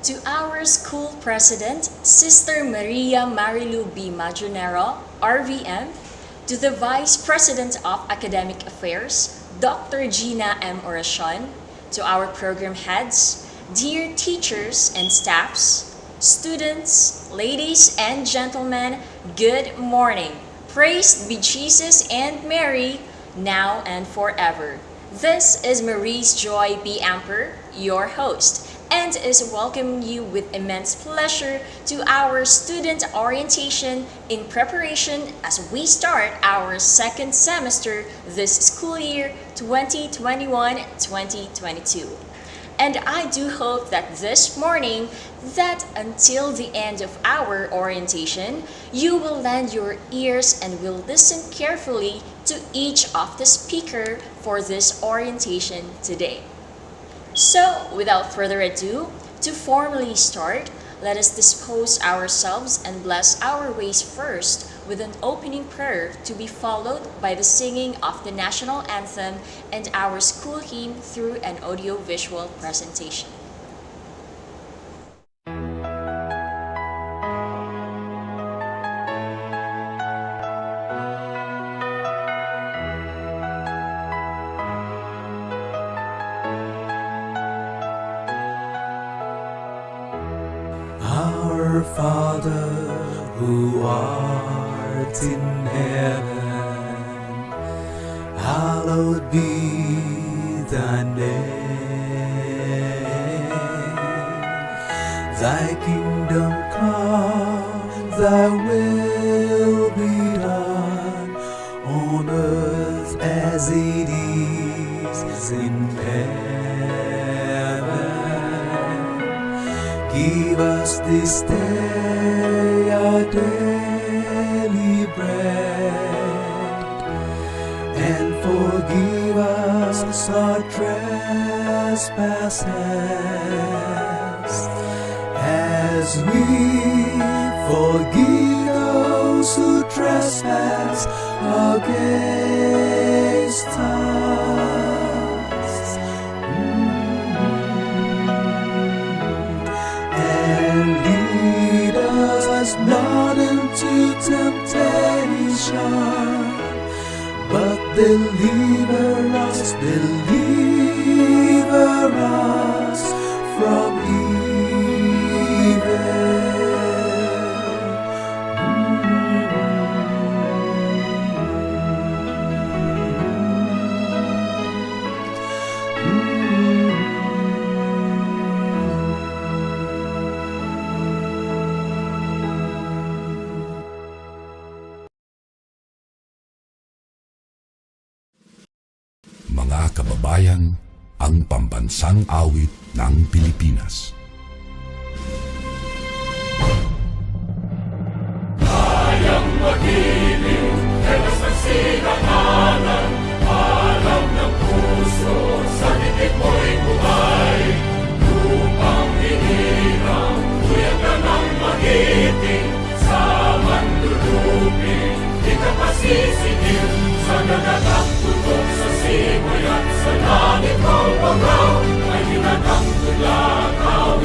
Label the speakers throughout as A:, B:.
A: To our school president, Sister Maria Marilu B. Madronero, RVM, to the Vice President of Academic Affairs, Dr. Gina M. Oracion, to our program heads, dear teachers and staffs, students, ladies and gentlemen, good morning. Praised be Jesus and Mary, now and forever. This is Marie's Joy B. Amper, your host, and is welcoming you with immense pleasure to our student orientation in preparation as we start our second semester this school year 2021-2022. And I do hope that this morning, that until the end of our orientation, you will lend your ears and will listen carefully to each of the speaker for this orientation today. So, without further ado, to formally start, let us dispose ourselves and bless our ways first with an opening prayer to be followed by the singing of the national anthem and our school hymn through an audio-visual presentation.
B: Our Father, who art in heaven, hallowed be thy name. Thy kingdom come, thy will be done, on earth as it is in heaven. Give us this day our daily bread, and forgive us our trespasses, as we forgive those who trespass against us. And lead us not into temptation, but deliver us from evil.
C: Mga kababayan, ang pambansang awit ng Pilipinas.
D: Kayang magiliw, helas ng sinangalan, alam ng puso, sa titik mo'y buhay. Lupang hinirang, tuyag ka ng magiting, sa manlulupin, di ka pasisigil, sa nagagang tutok sa simoy at sa langit mong pagaw, ay hinatang tulakaw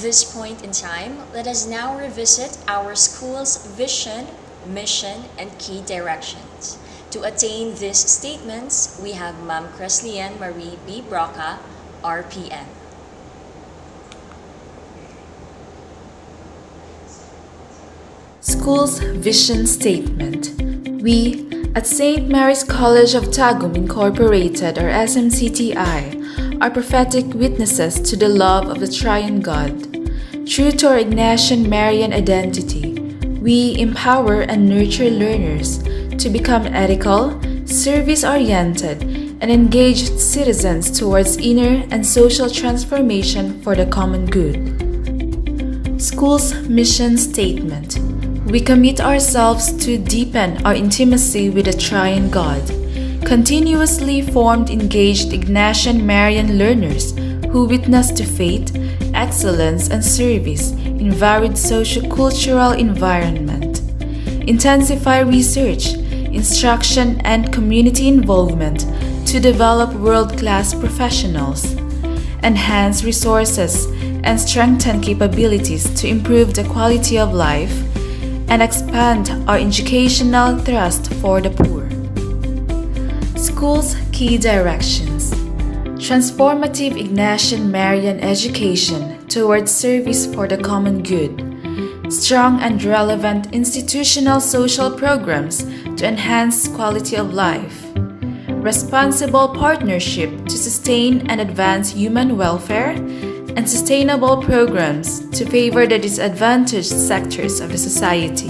A: this point in time, let us now revisit our school's vision, mission, and key directions. To attain these statements, we have Ma'am Creslian Marie B. Broca, RPM.
E: School's Vision Statement. We, at St. Mary's College of Tagum Incorporated, or SMCTI, are prophetic witnesses to the love of the Triune God. True to our Ignatian Marian identity, we empower and nurture learners to become ethical, service-oriented, and engaged citizens towards inner and social transformation for the common good. School's Mission Statement. We commit ourselves to deepen our intimacy with the Triune God. Continuously formed engaged Ignatian Marian learners who witness to faith, excellence, and service in varied socio-cultural environment. Intensify research, instruction, and community involvement to develop world-class professionals. Enhance resources and strengthen capabilities to improve the quality of life and expand our educational thrust for the poor. School's key directions. Transformative Ignatian Marian education towards service for the common good. Strong and relevant institutional social programs to enhance quality of life. Responsible partnership to sustain and advance human welfare, and sustainable programs to favor the disadvantaged sectors of the society.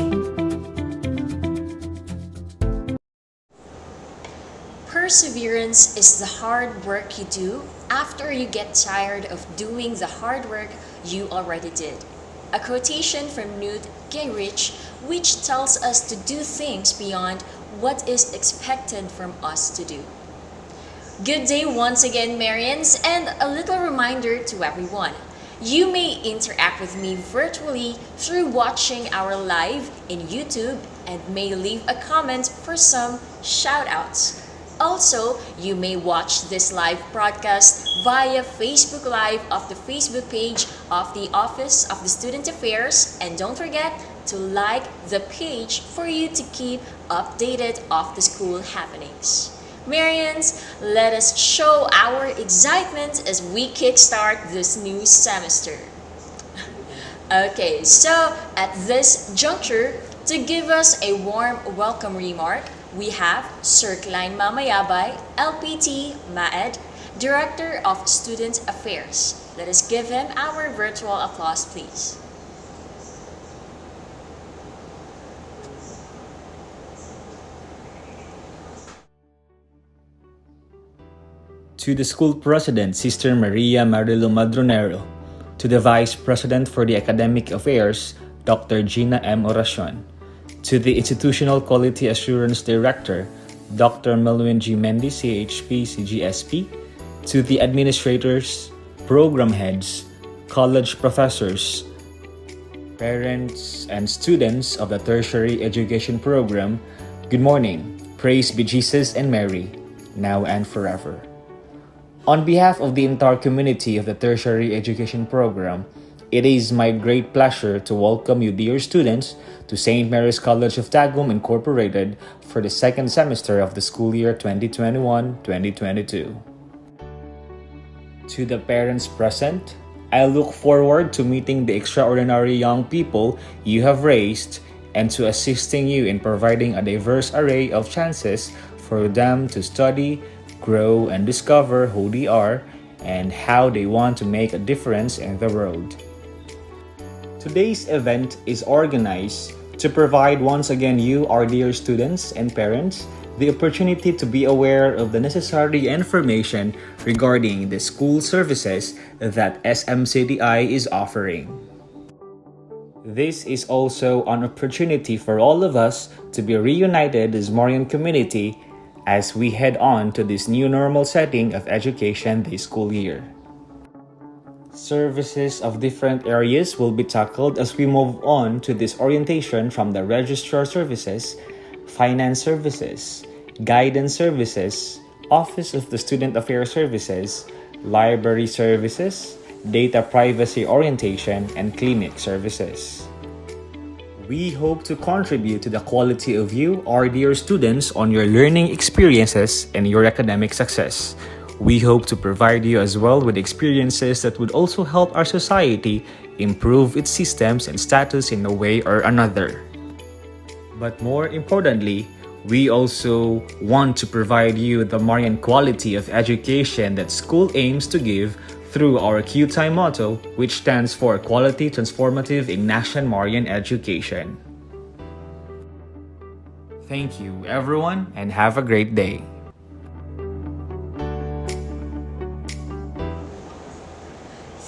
A: Perseverance is the hard work you do after you get tired of doing the hard work you already did. A quotation from Newt Gingrich, which tells us to do things beyond what is expected from us to do. Good day once again, Marians, and a little reminder to everyone. You may interact with me virtually through watching our live in YouTube and may leave a comment for some shoutouts. Also, you may watch this live broadcast via Facebook Live of the Facebook page of the Office of the Student Affairs, and don't forget to like the page for you to keep updated of the school happenings. Marians, let us show our excitement as we kickstart this new semester. Okay, so at this juncture, to give us a warm welcome remark, we have Sir Klein Mamayabay, LPT MAED, Director of Student Affairs. Let us give him our virtual applause, please.
F: To the School President, Sister Maria Marilu Madronero. To the Vice President for the Academic Affairs, Dr. Gina M. Oracion. To the Institutional Quality Assurance Director, Dr. Melwin G. Mendy, CHP, CGSP. To the administrators, program heads, college professors, parents, and students of the tertiary education program, good morning. Praise be Jesus and Mary, now and forever. On behalf of the entire community of the tertiary education program, it is my great pleasure to welcome you, dear students, to St. Mary's College of Tagum Incorporated for the second semester of the school year 2021-2022. To the parents present, I look forward to meeting the extraordinary young people you have raised and to assisting you in providing a diverse array of chances for them to study, grow, and discover who they are and how they want to make a difference in the world. Today's event is organized to provide once again you, our dear students and parents, the opportunity to be aware of the necessary information regarding the school services that SMCTI is offering. This is also an opportunity for all of us to be reunited as Marian community as we head on to this new normal setting of education this school year. Services of different areas will be tackled as we move on to this orientation from the Registrar services, Finance services, Guidance services, Office of the Student Affairs services, Library services, data privacy orientation, and clinic services. We hope to contribute to the quality of you, our dear students, on your learning experiences and your academic success. We hope to provide you as well with experiences that would also help our society improve its systems and status in a way or another. But more importantly, we also want to provide you the Marian quality of education that school aims to give through our QTime motto, which stands for Quality Transformative Ignacian Marian Education. Thank you, everyone, and have a great day.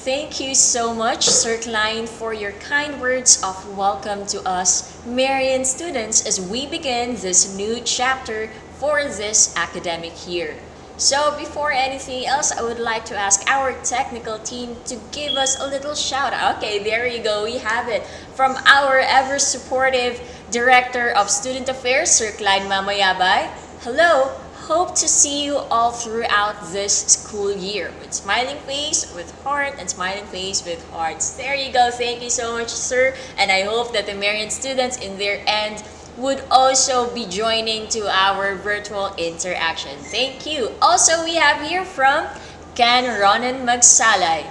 A: Thank you so much, Sir Klein, for your kind words of welcome to us, Marian students, as we begin this new chapter for this academic year. So before anything else, I would like to ask our technical team to give us a little shout out. Okay, there you go, we have it. From our ever supportive Director of Student Affairs, Sir Klein Mamayabay. Hello! Hope to see you all throughout this school year with smiling face, with heart, and smiling face with hearts. There you go. Thank you so much, sir. And I hope that the Marian students in their end would also be joining to our virtual interaction. Thank you. Also, we have here from Ken Ronan Magsalay,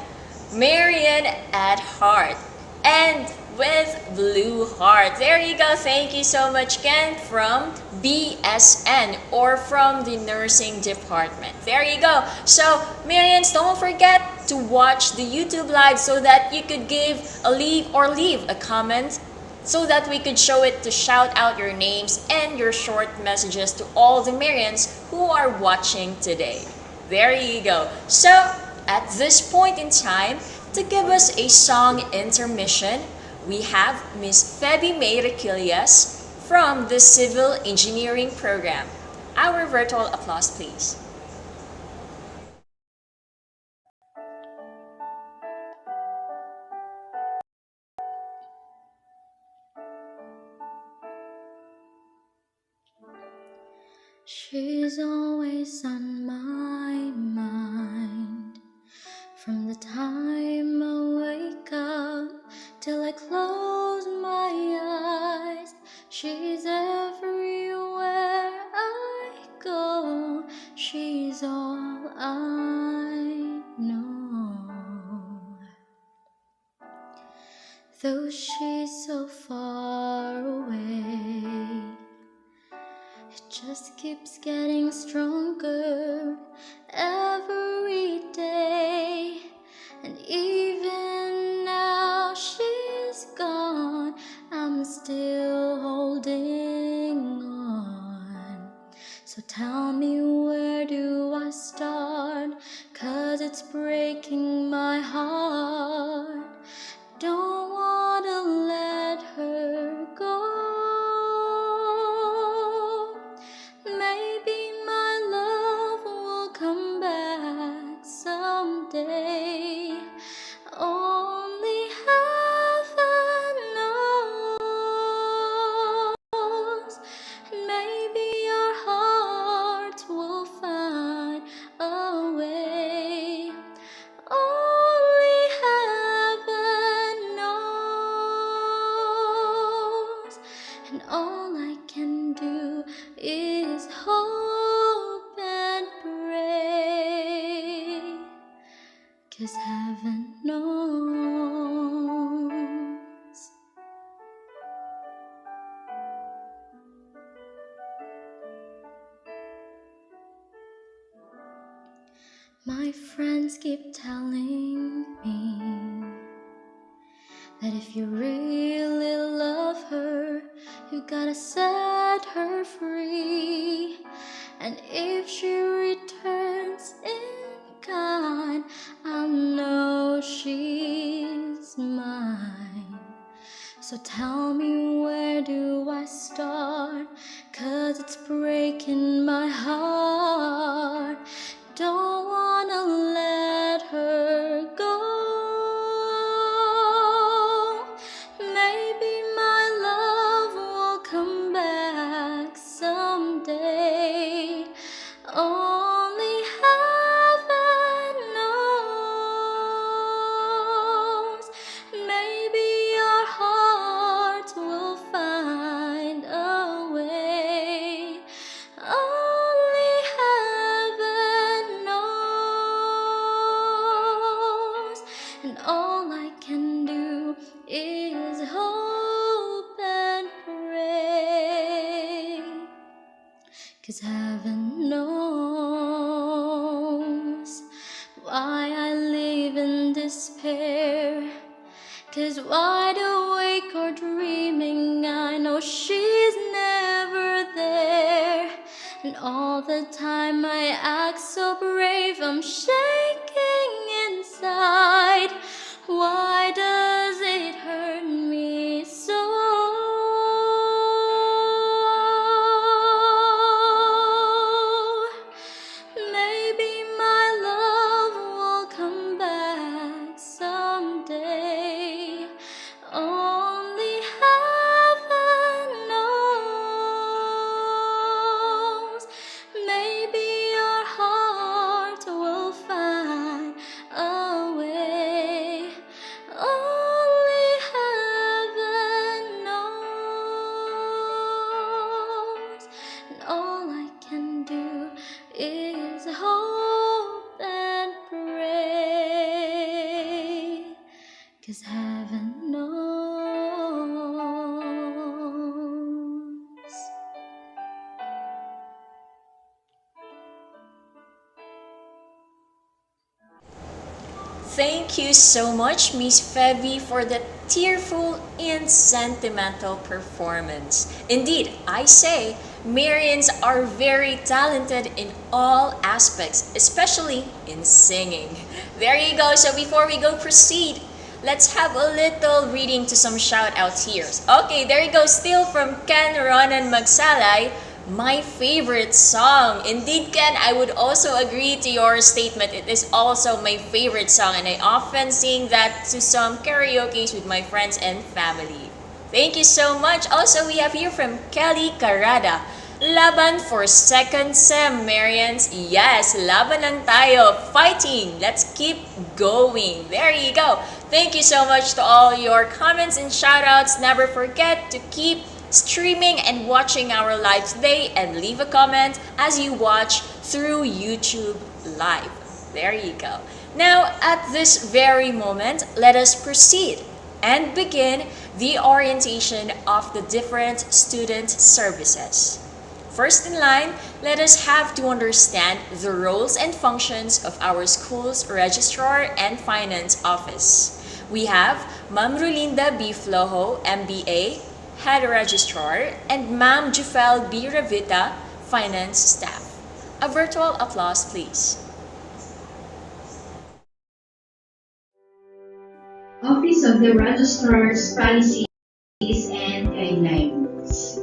A: Marian at heart, and with blue heart. There you go. Thank you so much, Ken, from BSN or from the nursing department. There you go. So, Marians, don't forget to watch the YouTube live so that you could leave a comment so that we could show it to shout out your names and your short messages to all the Marians who are watching today. There you go. So, at this point in time, to give us a song intermission, we have Miss Feby May Requillas from the Civil Engineering Program. Our virtual applause, please.
G: She's always on my mind, from the time I wake up till I close my eyes. She's everywhere I go. She's all I know. Though she's so far away, it just keeps getting stronger every day. And even now she's gone, I'm still holding on. So tell me, where do I start? 'Cause it's breaking my heart. Don't wanna let her go. Maybe my love will come back someday. Only heaven knows. And maybe our hearts will find a way. Only heaven knows. And all I can do is hope and pray, 'cause heaven knows. My friends keep telling me that if you really love her, you gotta set her free. And if she returns in kind, I'll know she's mine. So tell me, where do I start? 'Cause it's breaking my heart. Don't wanna let her go. Maybe my love will come back someday. Only heaven knows. 'Cause wide awake or dreaming, I know she's never there. And all the time I act so brave, I'm shaking inside. Why does it hurt me so? Maybe my love will come back someday. Only heaven knows. Maybe your heart will find a way. Only heaven knows. And all I can do is hope and pray. 'Cause heaven knows.
A: Thank you so much, Miss Febby, for that tearful and sentimental performance. Indeed, I say, Marians are very talented in all aspects, especially in singing. There you go. So before we go proceed, let's have a little reading to some shout outs here. Okay, there you go. Still from Ken Ronan Magsalay. My favorite song. Indeed, Ken, I would also agree to your statement. It is also my favorite song, and I often sing that to some karaoke with my friends and family. Thank you so much. Also, we have here from Kelly Carada. Laban for second sem, Marians. Yes, laban lang tayo. Fighting. Let's keep going. There you go. Thank you so much to all your comments and shoutouts. Never forget to keep streaming and watching our live today, and leave a comment as you watch through YouTube Live. There you go. Now, at this very moment, let us proceed and begin the orientation of the different student services. First in line, let us have to understand the roles and functions of our school's Registrar and Finance Office. We have Ma'am Rulinda B. Flojo, MBA, Head Registrar, and Ma'am Jufel B. Revita, Finance Staff. A virtual applause, please.
H: Office of the Registrar's Policies and Guidelines.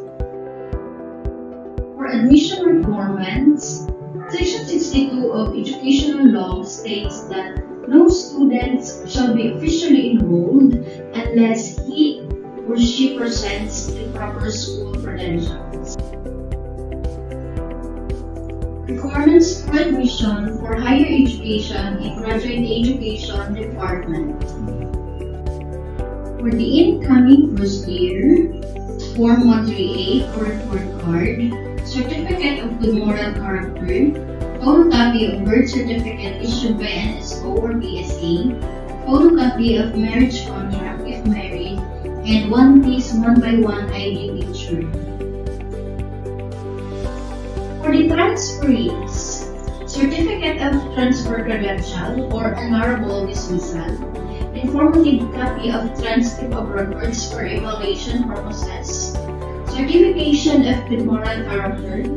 H: For admission requirements, Section 62 of Educational Law states that no students shall be officially enrolled unless he or she presents the proper school credentials. Requirements for admission for higher education in graduate education department. For the incoming first year, Form 138 or report card, Certificate of Good Moral Character, photocopy of birth certificate issued by NSO or PSA, photocopy of marriage contract if married, and one-piece 1x1 ID picture. For the transferees, Certificate of Transfer Credential or Honorable Dismissal, informative copy of transcript of records for evaluation purposes, certification of good moral character,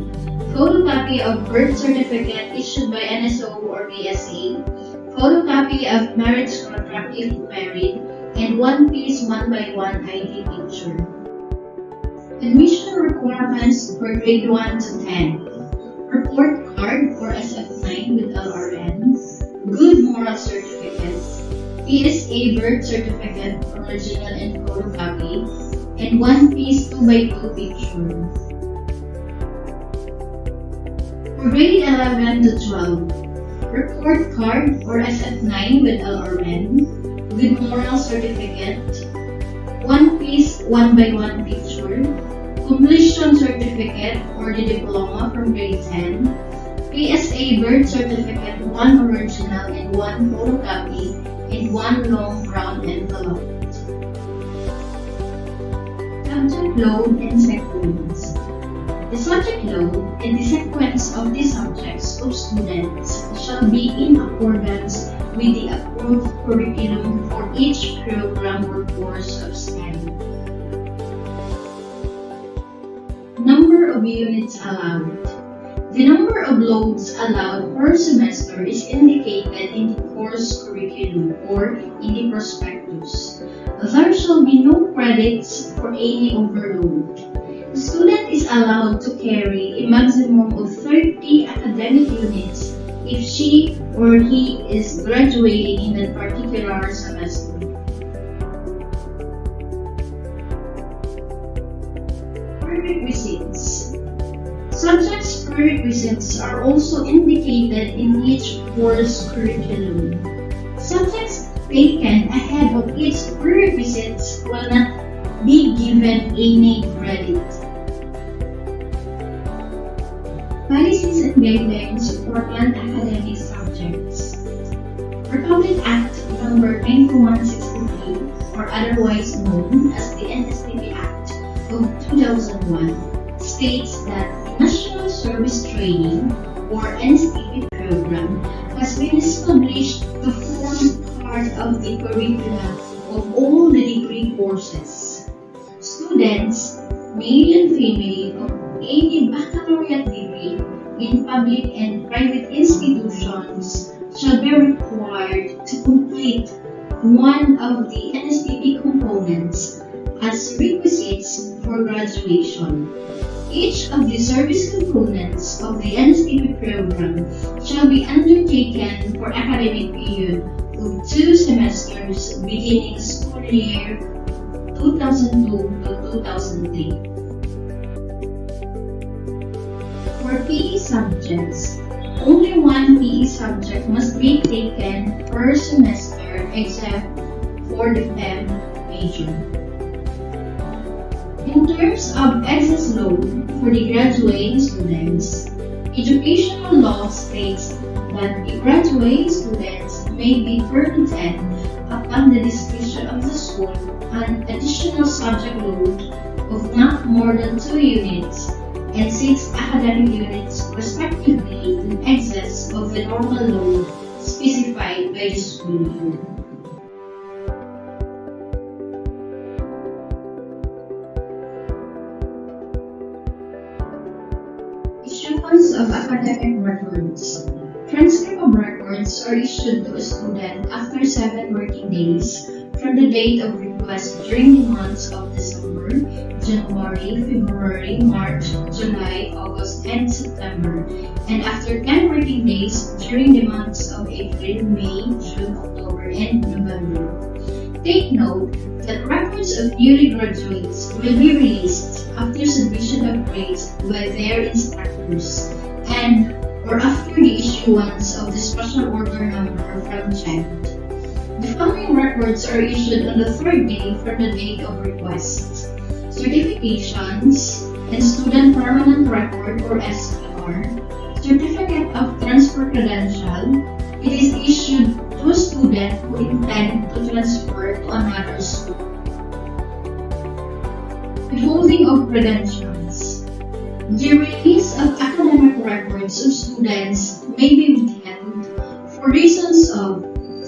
H: photocopy of birth certificate issued by NSO or PSA, photocopy of marriage contract if married, and one-piece 1x1 ID picture. Admission requirements for grade 1 to 10. Report card or SF9 with LRN, good moral certificates, PSA birth certificate, original and photocopy, and one-piece 2x2 picture. For grade 11 to 12, report card or SF9 with LRN, good moral certificate, one-piece 1x1 picture, completion certificate or the diploma from grade 10, PSA birth certificate, one original and one photocopy, and one long brown envelope. Subject load and sequence. The subject load and the sequence of the subjects of students shall be in accordance with the approved curriculum for each program or course of study. Number of units allowed. The number of loads allowed per semester is indicated in the course curriculum or in the prospectus. There shall be no credits for any overload. The student is allowed to carry a maximum of 30 academic units if she or he is graduating in a particular semester. Prerequisites. Subjects' prerequisites are also indicated in each course curriculum. Subjects taken ahead of each prerequisites will not be given any credit. Policies and guidelines for non-academic subjects. Republic Act No. 9163, or otherwise known as the NSTP Act of 2001, states that the National Service Training, or NSTP program, has been established to form part of the curricula of all the degree courses. Students, male and female, of any baccalaureate degree in public and private institutions shall be required to complete one of the NSTP components as requisites for graduation. Each of the service components of the NSTP program shall be undertaken for academic period of 2 semesters beginning school year 2002 to 2003. For PE subjects, only one PE subject must be taken per semester except for the PEM major. In terms of excess load for the graduating students, educational law states that the graduating students may be permitted upon the discretion of the school an additional subject load of not more than 2 units and 6 academic units respectively in excess of the normal load specified by the school year. Issuance of academic records. Transcript of records are issued to a student after 7 working days from the date of request during the months of December, January, February, March, July, August, and September, and after 10 working days during the months of April, May, June, October, and November. Take note that records of newly graduates will be released after submission of grades by their instructors and or after the issuance of the special order number from CHED. The following records are issued on the 3rd day from the date of request: certifications and student permanent record or SPR, certificate of transfer credential. It is issued to a student who intend to transfer to another school. Withholding of credentials. The release of academic records of students may be withheld for reasons of: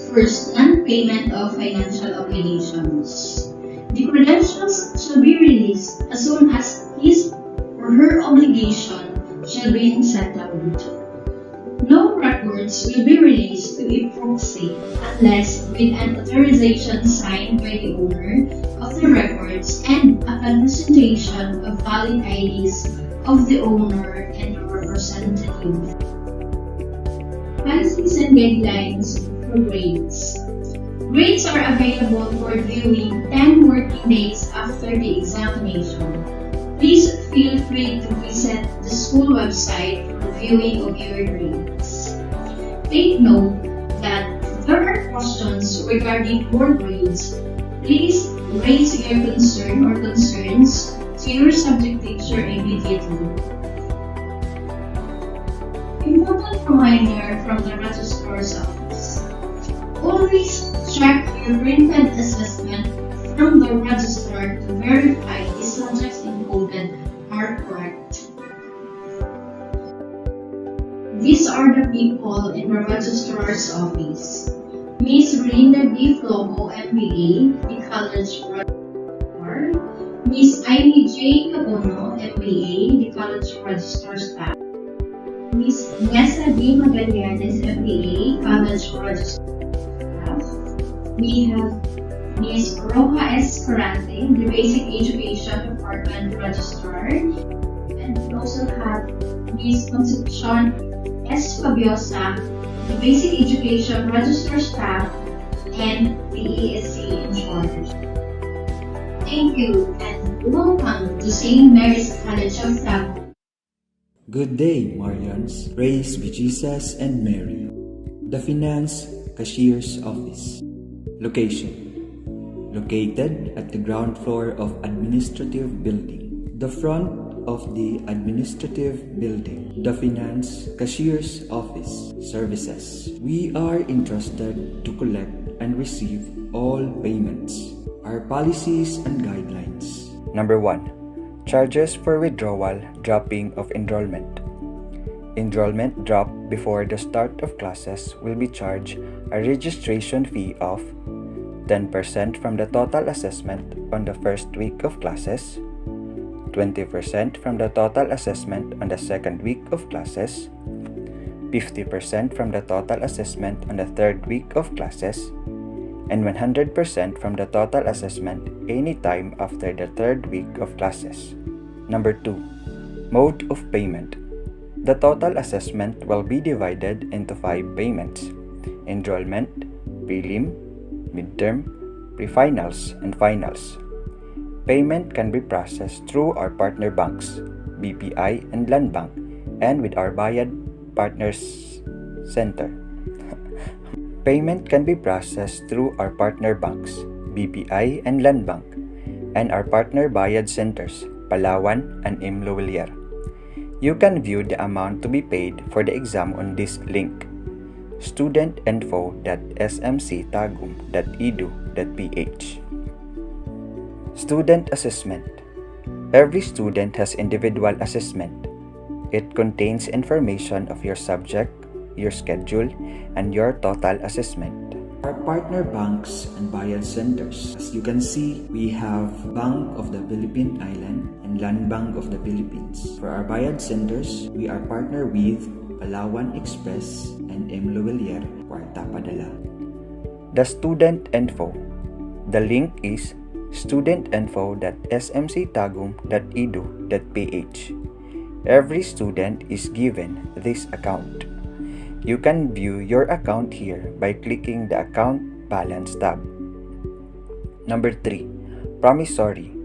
H: first, non-payment of financial obligations. The credentials shall be released as soon as his or her obligation shall be settled. No records will be released to a proxy unless with an authorization signed by the owner of the records and upon presentation of valid IDs of the owner and the representative. Policies and guidelines for grades. Grades are available for viewing 10 working days after the examination. Please feel free to visit the school website for viewing of your grades. Take note that if there are questions regarding your grades, please raise your concern or concerns to your subject teacher immediately. Important reminder from the Registrar's Office. Always check your printed assessment from the Registrar to verify the subjects encoded are correct. These are the people in the Registrar's Office. Miss Rinda B. Flomo, MBA, the College Registrar. Miss Ivy J. Cabono, MBA, the College Registrar Staff. Miss Nessa D. Magallanes, MBA, College Registrar Staff. We have Miss Roja S. Carante, the Basic Education Department Registrar. And we also have Miss Concepcion S. Fabiosa, the Basic Education Registrar Staff, and the ESC in charge. Thank you and welcome to St. Mary's College of Tagum.
I: Good day, Marians. Praise be Jesus and Mary. The Finance Cashier's Office. Location. Located at the ground floor of Administrative Building. The front of the Administrative Building. The Finance Cashier's Office. Services. We are entrusted to collect and receive all payments. Our policies and guidelines.
J: Number 1. Charges for withdrawal, dropping of enrollment. Enrollment drop before the start of classes will be charged a registration fee of 10% from the total assessment on the first week of classes, 20% from the total assessment on the second week of classes, 50% from the total assessment on the third week of classes, and 100% from the total assessment any time after the third week of classes. Number 2. Mode of payment. The total assessment will be divided into 5 payments: enrollment, prelim, midterm, pre-finals, and finals. Payment can be processed through our partner banks, BPI and Land Bank, and with our Bayad Partners Center. Payment can be processed through our partner banks, BPI and Land Bank, and our partner Bayad Centers, Palawan and Imlovillier. You can view the amount to be paid for the exam on this link: studentinfo.smctagum.edu.ph. Student Assessment. Every student has individual assessment. It contains information of your subject, your schedule, and your total assessment.
I: Our partner banks and Bayad Centers. As you can see, we have Bank of the Philippine Island and Land Bank of the Philippines. For our Bayad Centers, we are partnered with Palawan Express and Imlovillier, Kwarta Padala.
J: The Student Info. The link is studentinfo.smctagum.edu.ph. Every student is given this account. You can view your account here by clicking the Account Balance tab. Number 3. Promissory.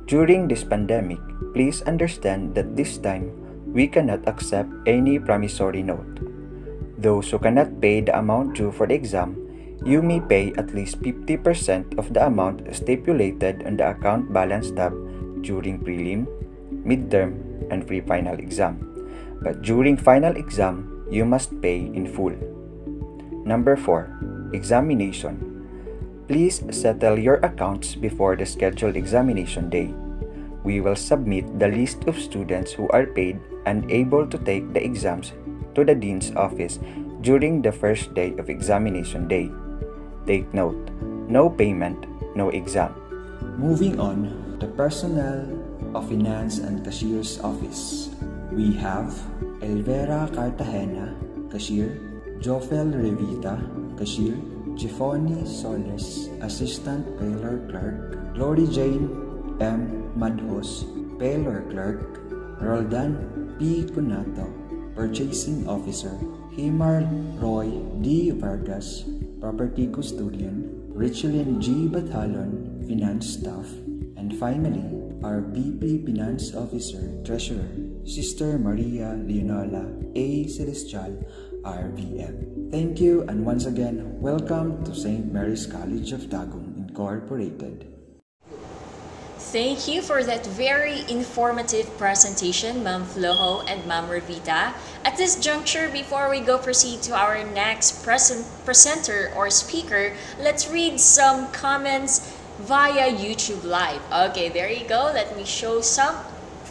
J: During this pandemic, please understand that this time, we cannot accept any promissory note. Those who cannot pay the amount due for the exam, you may pay at least 50% of the amount stipulated on the Account Balance tab during prelim, midterm, and pre-final exam. But during final exam, you must pay in full. Number 4. Examination. Please settle your accounts before the scheduled examination day. We will submit the list of students who are paid and able to take the exams to the Dean's office during the first day of examination day. Take note, no payment, no exam.
I: Moving on, the personnel of Finance and Cashier's Office. We have Elvera Cartagena, Cashier; Jofel Revita, Cashier; Giffoni Soles, Assistant Payroll Clerk; Glory Jane M. Madhos, Payroll Clerk; Roldan P. Cunato, Purchasing Officer; Himar Roy D. Vargas, Property Custodian; Richelyn G. Bathalon, Finance Staff; and finally, our VP Finance Officer, Treasurer, Sister Maria Leonola A. Celestial, RVM. Thank you, and once again, welcome to St. Mary's College of Tagum Incorporated.
A: Thank you for that very informative presentation, Ma'am Flojo and Ma'am Revita. At this juncture, before we proceed to our next presenter or speaker, let's read some comments via YouTube Live. Okay, there you go. Let me show some.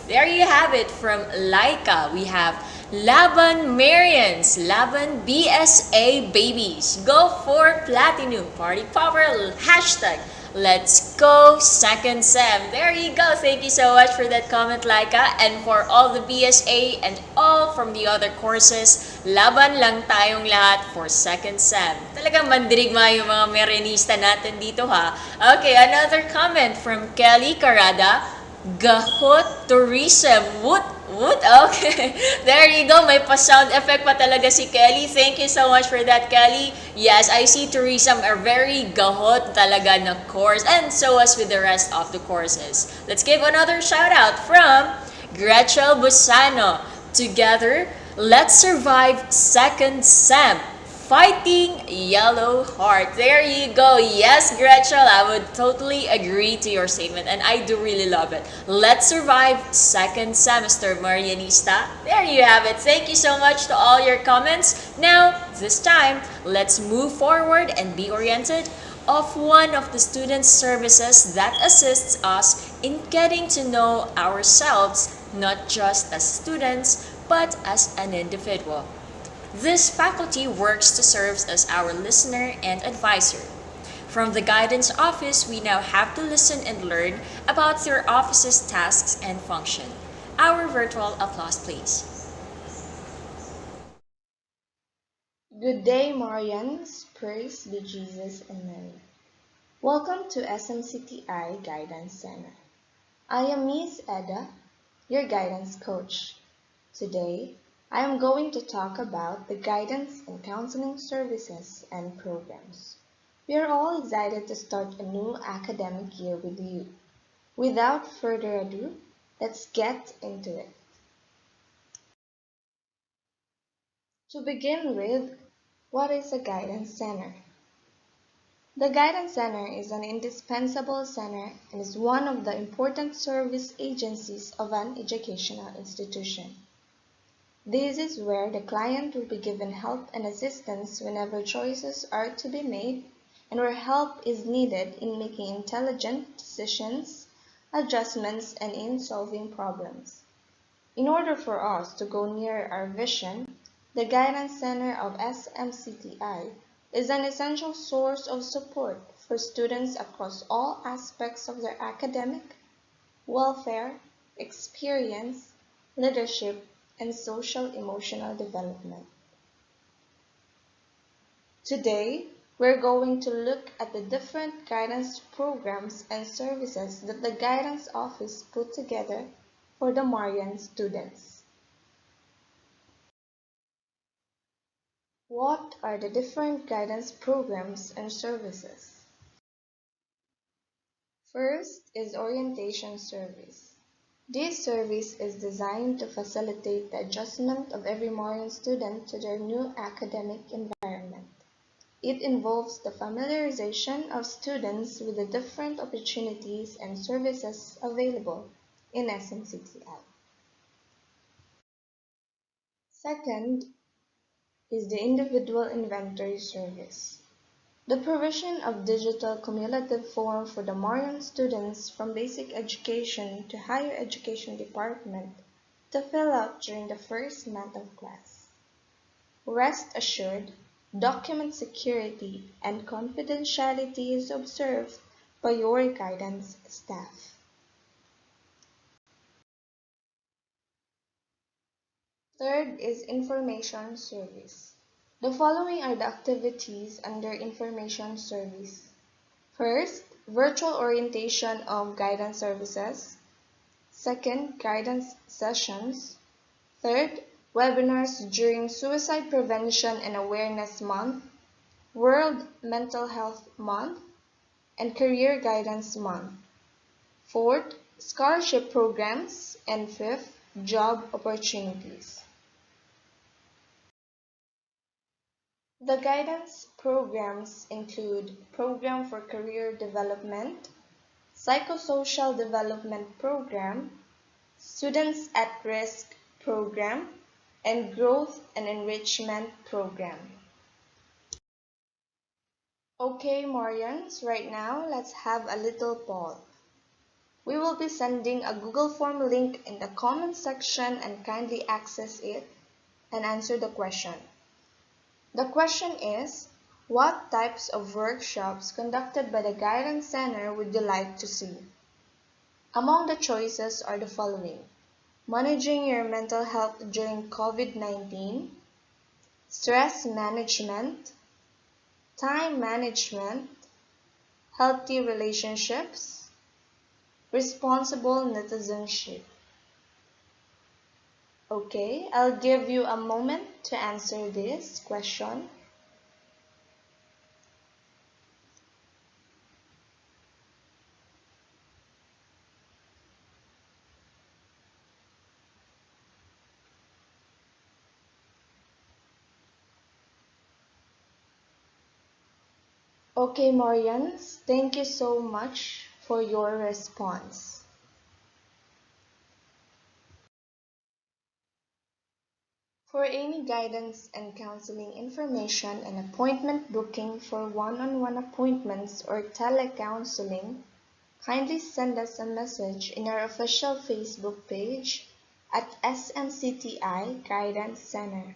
A: There you have it from Laika. We have Laban Marians, Laban BSA Babies, go for Platinum, Party Power, hashtag Let's go second sem. There you go. Thank you so much for that comment, Laika. And for all the BSA and all from the other courses, laban lang tayong lahat for second sem. Talagang mandirigma yung mga merenista natin dito ha. Okay, another comment from Kelly Carada. Gahot tourism. Woot. Okay. There you go. May pa-sound effect pa talaga si Kelly. Thank you so much for that, Kelly. Yes, I see tourism are very gahot talaga na course, and so as with the rest of the courses. Let's give another shout out from Gretchel Busano. Together, let's survive second sem. Fighting Yellow Heart. There you go. Yes, Gretchel, I would totally agree to your statement and I do really love it. Let's survive second semester, Marianista. There you have it. Thank you so much to all your comments. Now, this time, let's move forward and be oriented of one of the student services that assists us in getting to know ourselves, not just as students, but as an individual. This faculty works to serve as our listener and advisor. From the guidance office, we now have to listen and learn about their office's tasks and function. Our virtual applause, please.
K: Good day, Marians. Praise be Jesus and Mary. Welcome to SMCTI Guidance Center. I am Miss Edda, your guidance coach. Today, I am going to talk about the guidance and counseling services and programs. We are all excited to start a new academic year with you. Without further ado, let's get into it. To begin with, what is a guidance center? The Guidance Center is an indispensable center and is one of the important service agencies of an educational institution. This is where the client will be given help and assistance whenever choices are to be made and where help is needed in making intelligent decisions, adjustments, and in solving problems. In order for us to go near our vision, the Guidance Center of SMCTI is an essential source of support for students across all aspects of their academic, welfare, experience, leadership, and social-emotional development. Today, we're going to look at the different guidance programs and services that the Guidance Office put together for the Marian students. What are the different guidance programs and services? First is Orientation Service. This service is designed to facilitate the adjustment of every Marian student to their new academic environment. It involves the familiarization of students with the different opportunities and services available in SMCTI. Second is the Individual Inventory Service. The provision of digital cumulative form for the Marian students from basic education to higher education department to fill out during the first month of class. Rest assured, document security and confidentiality is observed by your guidance staff. Third is Information Service. The following are the activities under Information Service. First, virtual orientation of guidance services. Second, guidance sessions. Third, webinars during Suicide Prevention and Awareness Month, World Mental Health Month, and Career Guidance Month. Fourth, scholarship programs. And fifth, job opportunities. The guidance programs include Program for Career Development, Psychosocial Development Program, Students at Risk Program, and Growth and Enrichment Program. Okay, Marians, right now let's have a little poll. We will be sending a Google Form link in the comment section and kindly access it and answer the question. The question is, what types of workshops conducted by the Guidance Center would you like to see? Among the choices are the following: managing your mental health during COVID-19, stress management, time management, healthy relationships, responsible citizenship. Okay, I'll give you a moment to answer this question. Okay, Marians, thank you so much for your response. For any guidance and counseling information and appointment booking for one-on-one appointments or telecounseling, kindly send us a message in our official Facebook page at SMCTI Guidance Center.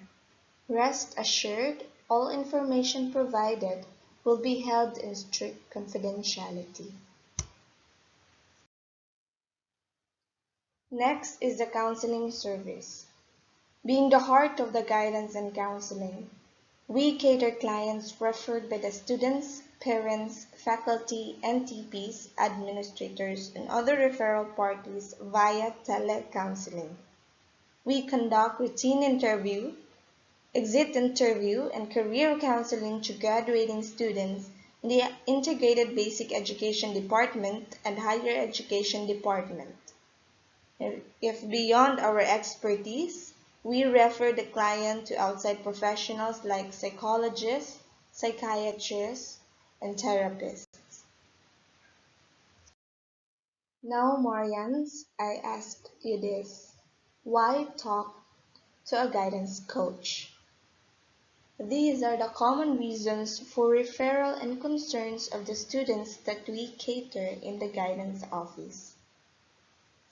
K: Rest assured, all information provided will be held in strict confidentiality. Next is the counseling service. Being the heart of the guidance and counseling, we cater clients referred by the students, parents, faculty, NTPs, administrators, and other referral parties via telecounseling. We conduct routine interview, exit interview, and career counseling to graduating students in the Integrated Basic Education Department and Higher Education Department. If beyond our expertise, we refer the client to outside professionals like psychologists, psychiatrists, and therapists. Now, Marians, I ask you this: why talk to a guidance coach? These are the common reasons for referral and concerns of the students that we cater in the guidance office.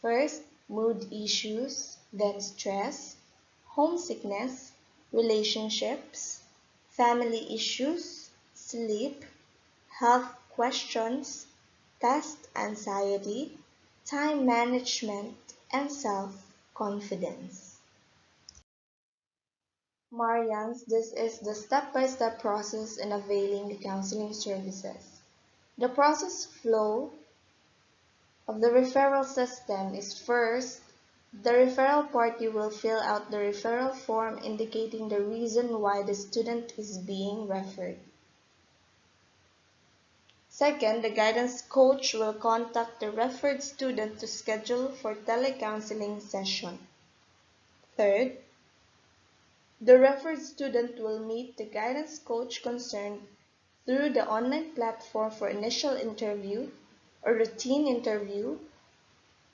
K: First, mood issues, then stress, homesickness, relationships, family issues, sleep, health questions, test anxiety, time management, and self-confidence. Marians, this is the step-by-step process in availing the counseling services. The process flow of the referral system is: first, the referral party will fill out the referral form indicating the reason why the student is being referred. Second, the guidance coach will contact the referred student to schedule for telecounseling session. Third, the referred student will meet the guidance coach concerned through the online platform for initial interview or routine interview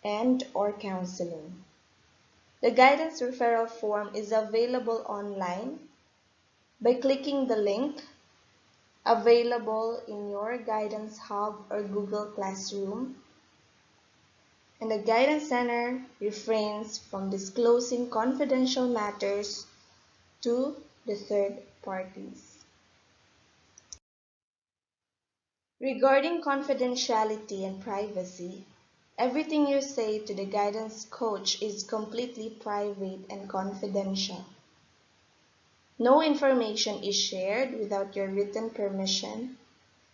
K: and/or counseling. The guidance referral form is available online by clicking the link available in your Guidance Hub or Google Classroom, and the Guidance Center refrains from disclosing confidential matters to the third parties. Regarding confidentiality and privacy, everything you say to the guidance coach is completely private and confidential. No information is shared without your written permission,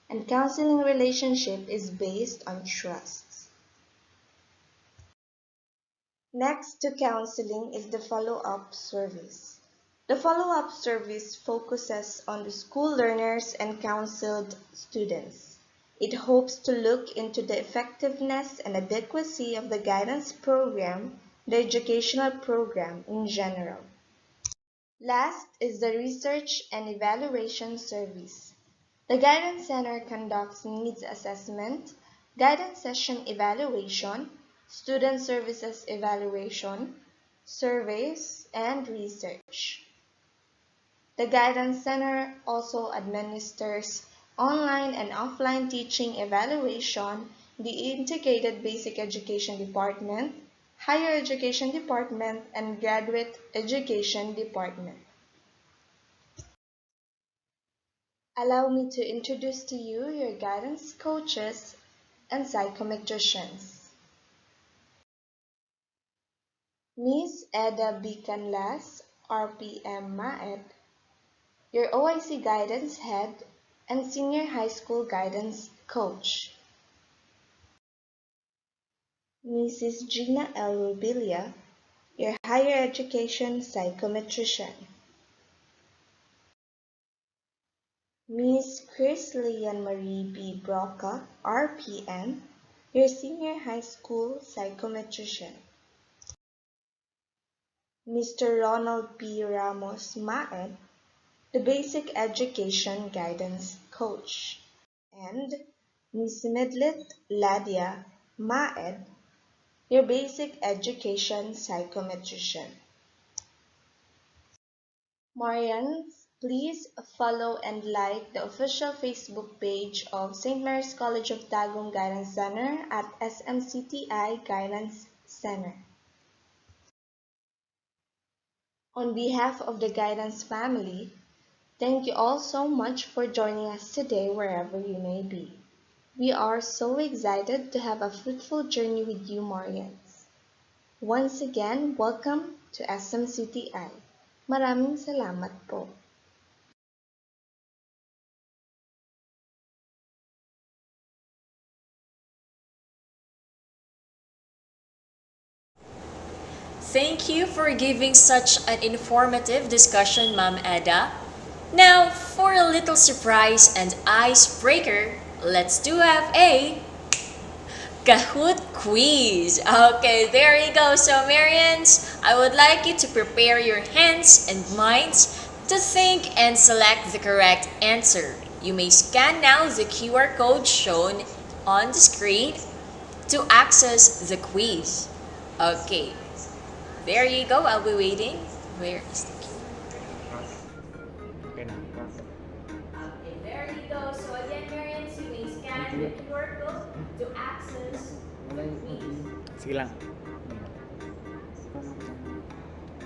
K: and counseling relationship is based on trust. Next to counseling is the follow-up service. The follow-up service focuses on the school learners and counseled students. It hopes to look into the effectiveness and adequacy of the guidance program, the educational program in general. Last is the research and evaluation service. The Guidance Center conducts needs assessment, guidance session evaluation, student services evaluation, surveys, and research. The Guidance Center also administers online and offline teaching evaluation in the Integrated Basic Education Department, Higher Education Department, and Graduate Education Department. Allow me to introduce to you your guidance coaches and psychometricians. Ms. Eda B. Canlas, RPM MAED, your OIC guidance head and senior high school guidance coach. Mrs. Gina L. Rubilia, your higher education psychometrician. Ms. Chris Leanne Marie B. Broca, RPN, your senior high school psychometrician. Mr. Ronald P. Ramos Maed, the basic education guidance coach. And Ms. Midlet Ladia Maed, your basic education psychometrician. Marians, please follow and like the official Facebook page of St. Mary's College of Tagum Guidance Center at SMCTI Guidance Center. On behalf of the Guidance family, thank you all so much for joining us today wherever you may be. We are so excited to have a fruitful journey with you, Marians. Once again, welcome to SMCTI. Maraming salamat po.
A: Thank you for giving such an informative discussion, Ma'am Eda. Now, for a little surprise and icebreaker, let's have a Kahoot quiz. Okay, there you go. So, Marians, I would like you to prepare your hands and minds to think and select the correct answer. You may scan now the QR code shown on the screen to access the quiz. Okay, there you go. I'll be waiting. Where is the Okay, there you go. So again, Marians, you may scan the QR code to access the quiz.
F: Sige lang.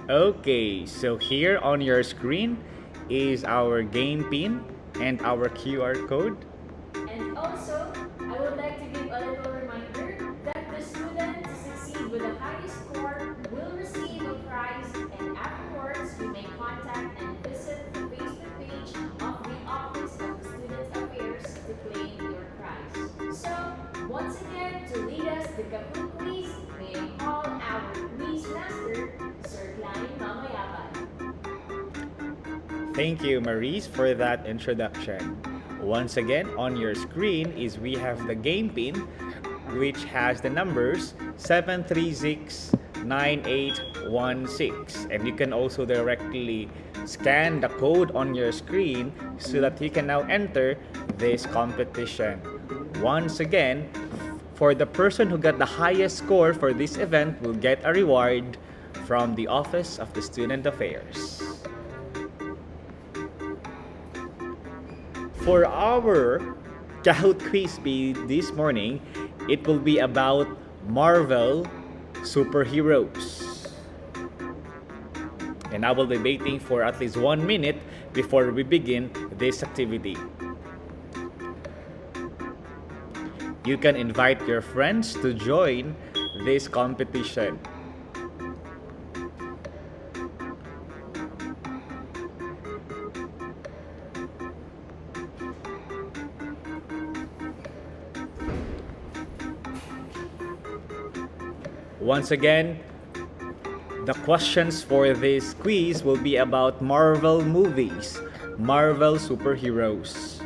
F: Okay, so here on your screen is our game pin and our QR code.
A: And also, I would like to give a little reminder that the student to succeed with the highest score will receive a prize, and afterwards you may contact and visit the Facebook page of the Office of Student Affairs to claim your prize. So, once again, to lead us the Kahoot quiz, may I call our quiz master, Sir Klein Mamayaban.
F: Thank you, Maurice, for that introduction. Once again, on your screen is we have the game pin, which has the numbers 7369816, and you can also directly scan the code on your screen so that you can now enter this competition. Once again, for the person who got the highest score for this event will get a reward from the Office of the Student Affairs. For our Kahoot quiz this morning, it will be about Marvel superheroes. And I will be waiting for at least 1 minute before we begin this activity. You can invite your friends to join this competition. Once again, the questions for this quiz will be about Marvel movies, Marvel superheroes.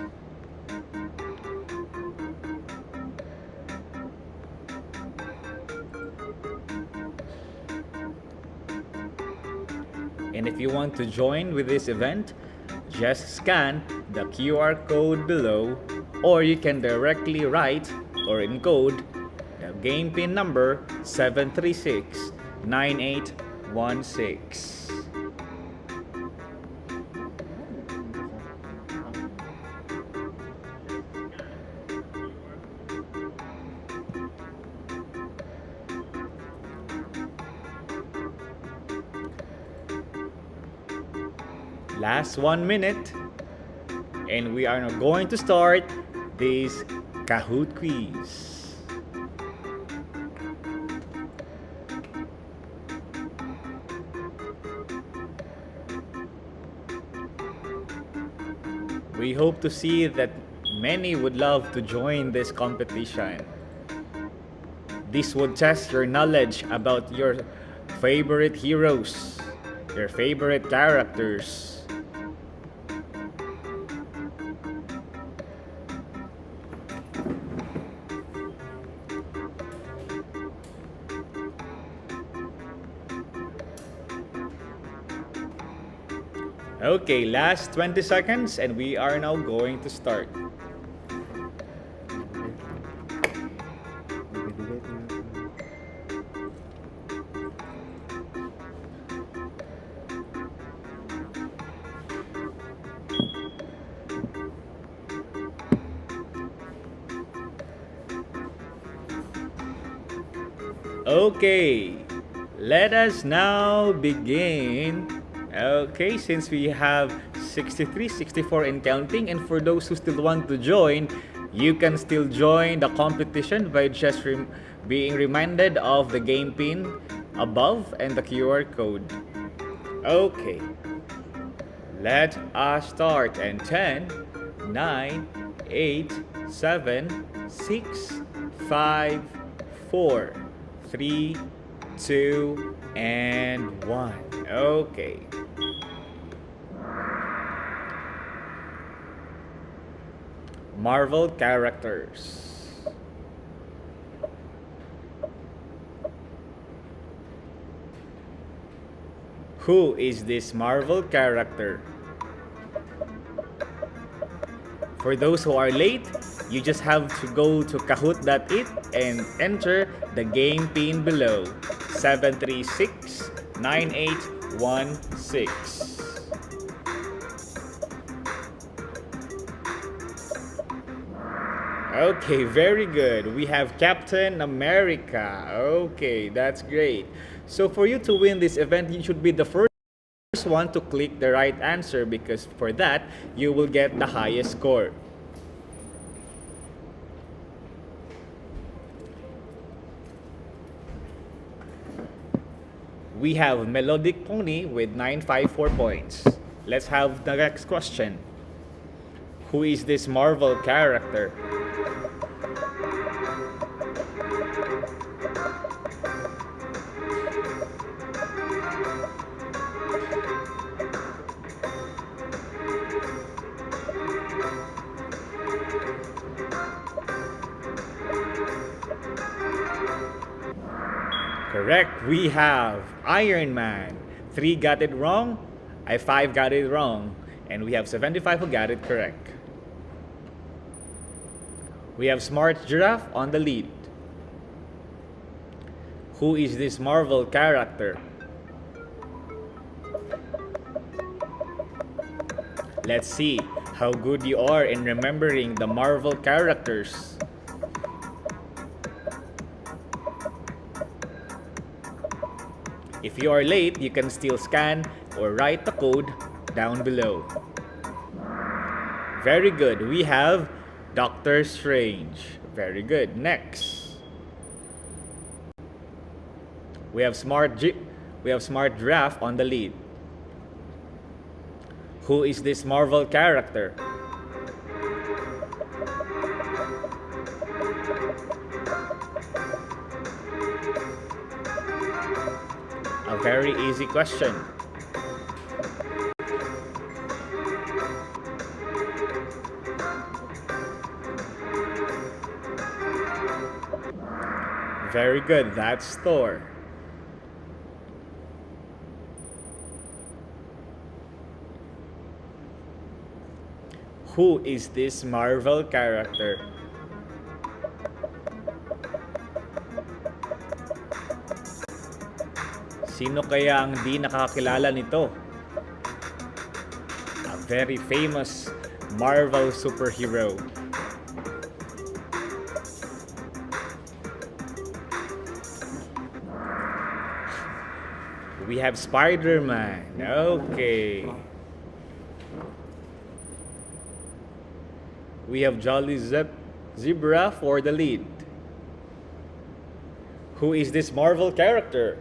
F: And if you want to join with this event, just scan the QR code below, or you can directly write or encode the game pin number 7369816. Last 1 minute. And we are now going to start this Kahoot quiz. We hope to see that many would love to join this competition. This would test your knowledge about your favorite heroes, your favorite characters. Okay, last 20 seconds and we are now going to start. Okay, let us now begin. Okay, since we have 63, 64 and counting, and for those who still want to join, you can still join the competition by just being reminded of the game pin above and the QR code. Okay, let us start. And 10, 9, 8, 7, 6, 5, 4, 3, 2, and 1. Okay. Marvel characters. Who is this Marvel character? For those who are late, you just have to go to kahoot.it and enter the game pin below, 7369816. Okay, very good. We have Captain America. Okay, that's great. So for you to win this event, you should be the first one to click the right answer, because for that, you will get the highest score. We have Melodic Pony with 954 points. Let's have the next question. Who is this Marvel character? Correct. We have Iron Man. 3 got it wrong. 5 got it wrong. And we have 75 who got it correct. We have Smart Giraffe on the lead. Who is this Marvel character? Let's see how good you are in remembering the Marvel characters. If you are late, you can still scan or write the code down below. Very good. We have Doctor Strange. Very good. Next. We have Smart Giraffe on the lead. Who is this Marvel character? A very easy question. Very good, that's Thor. Who is this Marvel character? Sino kaya ang di nakakilala nito? A very famous Marvel superhero. We have Spider-Man. Okay. We have Jolly Zebra for the lead. Who is this Marvel character?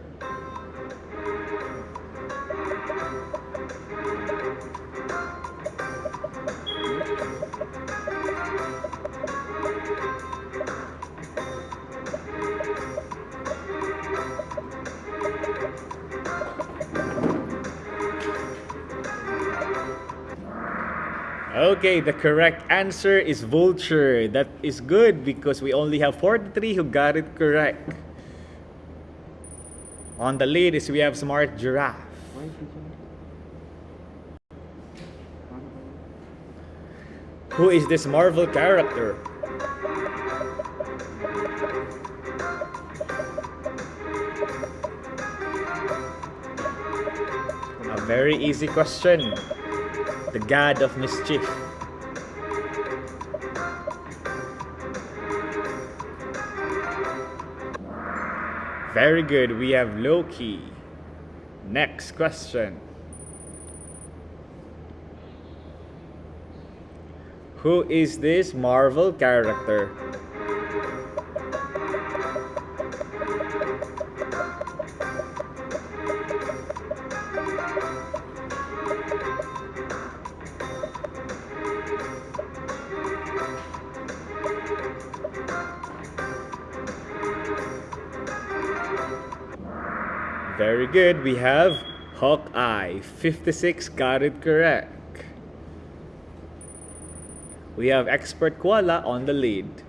F: Okay, the correct answer is Vulture. That is good because we only have 43 who got it correct. On the lead is we have Smart Giraffe. Who is this Marvel character? A very easy question. The God of Mischief. Very good, we have Loki. Next question. Who is this Marvel character? Very good, we have Hawkeye. 56 got it correct. We have Expert Koala on the lead.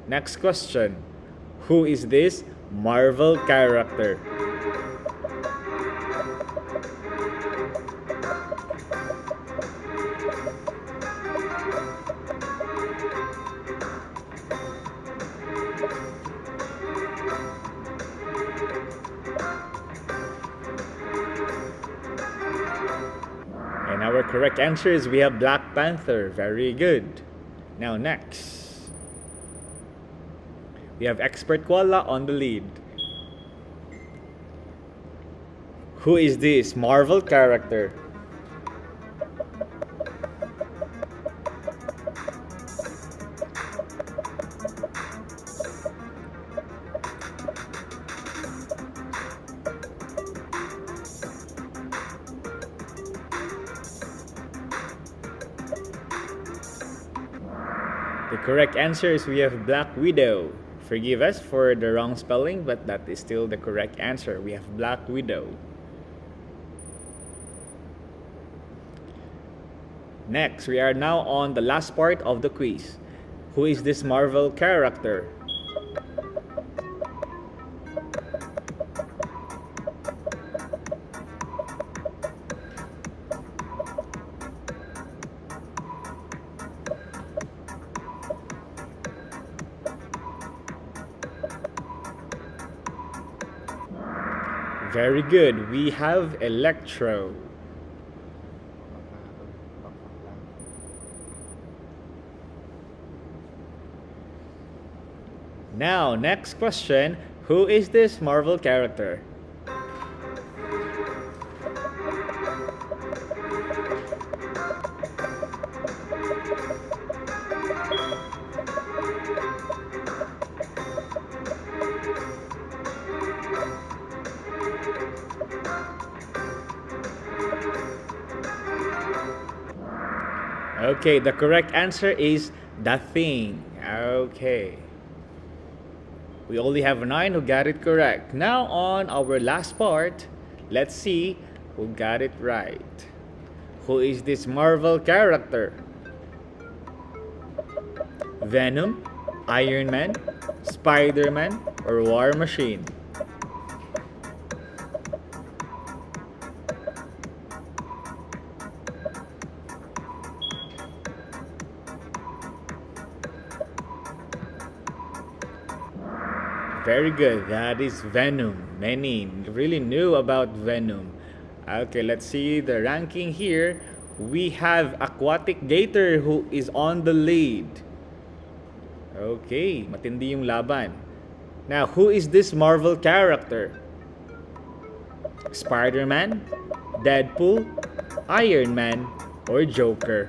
F: Next question. Who is this Marvel character? And our correct answer is we have Black Panther. Very good. Now next. We have Expert Koala on the lead. Who is this Marvel character? The correct answer is we have Black Widow. Forgive us for the wrong spelling, but that is still the correct answer. We have Black Widow. Next, we are now on the last part of the quiz. Who is this Marvel character? Very good. We have Electro. Now, next question. Who is this Marvel character? Okay, the correct answer is The Thing. Okay. We only have 9 who got it correct. Now on our last part, let's see who got it right. Who is this Marvel character? Venom, Iron Man, Spider-Man, or War Machine? Very good. That is Venom. Many really knew about Venom. Okay, let's see the ranking here. We have Aquatic Gator who is on the lead. Okay, matindi yung laban. Now, who is this Marvel character? Spider-Man, Deadpool, Iron Man, or Joker?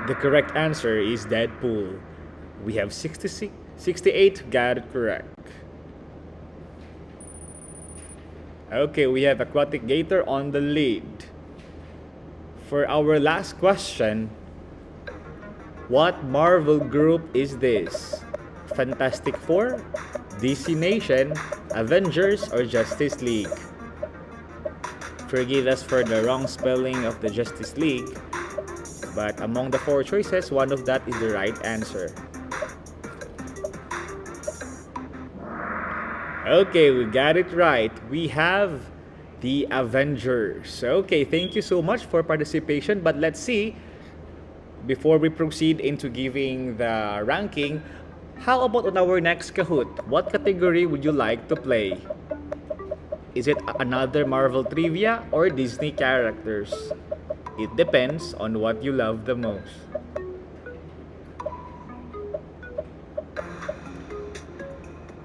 F: The correct answer is Deadpool. We have 68 got it correct. Okay, we have Aquatic Gator on the lead. For our last question, what Marvel group is this? Fantastic Four, DC Nation, Avengers, or Justice League? Forgive us for the wrong spelling of the Justice League, but among the four choices, one of that is the right answer. Okay, we got it right. We have the Avengers. Okay, thank you so much for participation, but let's see, before we proceed into giving the ranking, how about on our next Kahoot? What category would you like to play? Is it another Marvel trivia or Disney characters? It depends on what you love the most.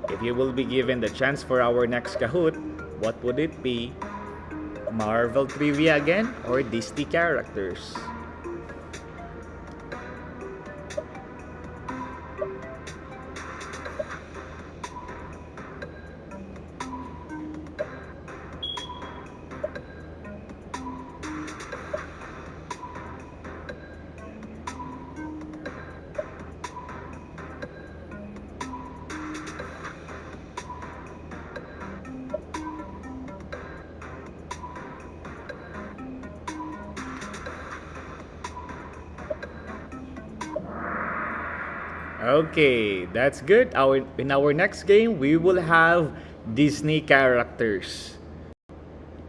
F: If you will be given the chance for our next Kahoot, what would it be? Marvel trivia again or Disney characters? Okay, that's good. In our next game, we will have Disney characters.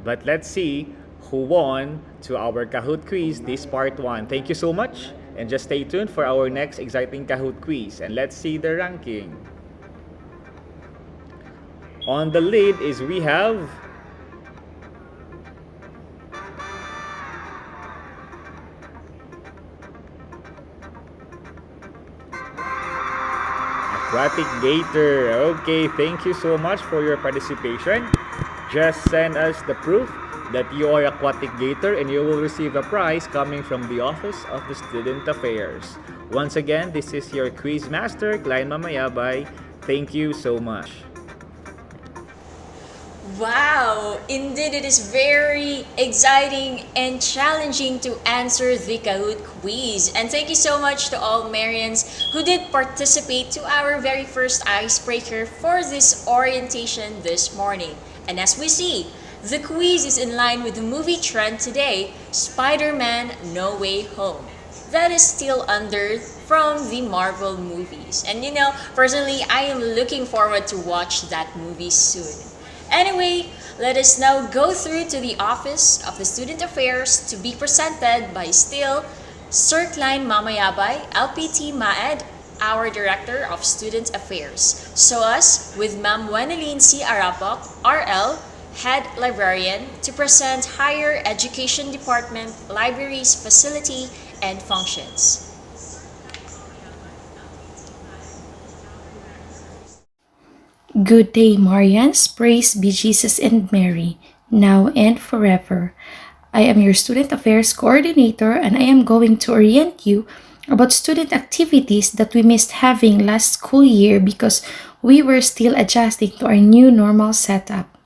F: But let's see who won to our Kahoot quiz this part 1. Thank you so much, and just stay tuned for our next exciting Kahoot quiz. And let's see the ranking. On the lead is we have Aquatic Gator. Okay, thank you so much for your participation. Just send us the proof that you are Aquatic Gator and you will receive a prize coming from the Office of the Student Affairs. Once again, this is your Quiz Master, Klein Mamayabay. Thank you so much.
A: Wow! Indeed, it is very exciting and challenging to answer the Kahoot quiz. And thank you so much to all Marians who did participate to our very first icebreaker for this orientation this morning. And as we see, the quiz is in line with the movie trend today, Spider-Man No Way Home. That is still under from the Marvel movies. And you know, personally, I am looking forward to watch that movie soon. Anyway, let us now go through to the Office of the Student Affairs to be presented by still Sir Klein Mamayabay, LPT Maed, our Director of Student Affairs. So us with Ma'am Wenelin C. Arapok, RL, Head Librarian, to present Higher Education Department Libraries Facility and Functions.
L: Good day, Marians. Praise be Jesus and Mary, now and forever. I am your Student Affairs Coordinator and I am going to orient you about student activities that we missed having last school year because we were still adjusting to our new normal setup.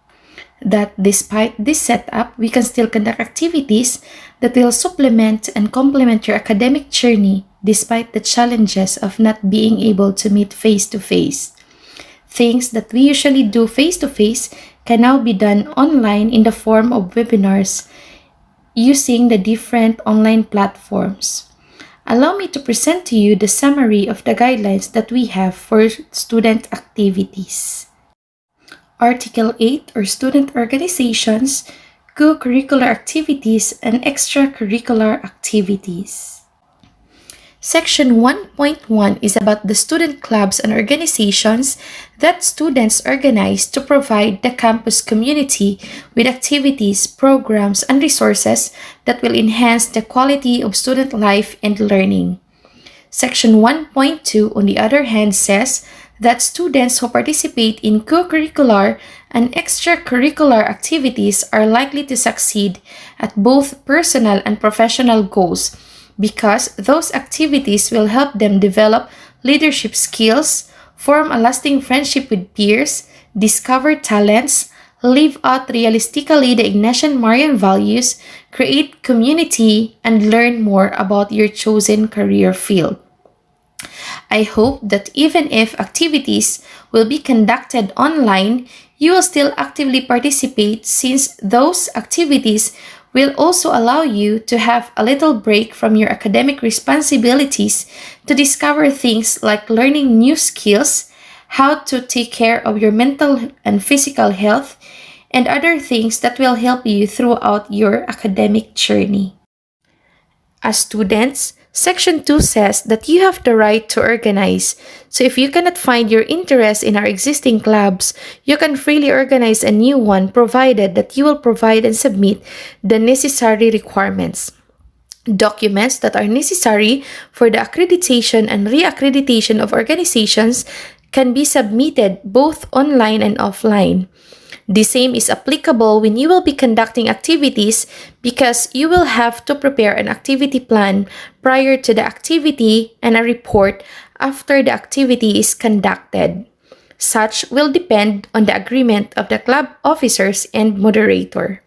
L: That despite this setup, we can still conduct activities that will supplement and complement your academic journey despite the challenges of not being able to meet face-to-face. Things that we usually do face-to-face can now be done online in the form of webinars using the different online platforms. Allow me to present to you the summary of the guidelines that we have for student activities. Article 8 or student organizations, co-curricular activities, and extracurricular activities. Section 1.1 is about the student clubs and organizations that students organize to provide the campus community with activities, programs, and resources that will enhance the quality of student life and learning. Section 1.2, on the other hand, says that students who participate in co-curricular and extracurricular activities are likely to succeed at both personal and professional goals because those activities will help them develop leadership skills, form a lasting friendship with peers, discover talents, live out realistically the Ignatian Marian values, create community, and learn more about your chosen career field. I hope that even if activities will be conducted online, you will still actively participate since those activities will also allow you to have a little break from your academic responsibilities to discover things like learning new skills, how to take care of your mental and physical health, and other things that will help you throughout your academic journey. As students, Section 2 says that you have the right to organize. So if you cannot find your interest in our existing clubs, you can freely organize a new one provided that you will provide and submit the necessary requirements. Documents that are necessary for the accreditation and reaccreditation of organizations can be submitted both online and offline. The same is applicable when you will be conducting activities because you will have to prepare an activity plan prior to the activity and a report after the activity is conducted. Such will depend on the agreement of the club officers and moderator.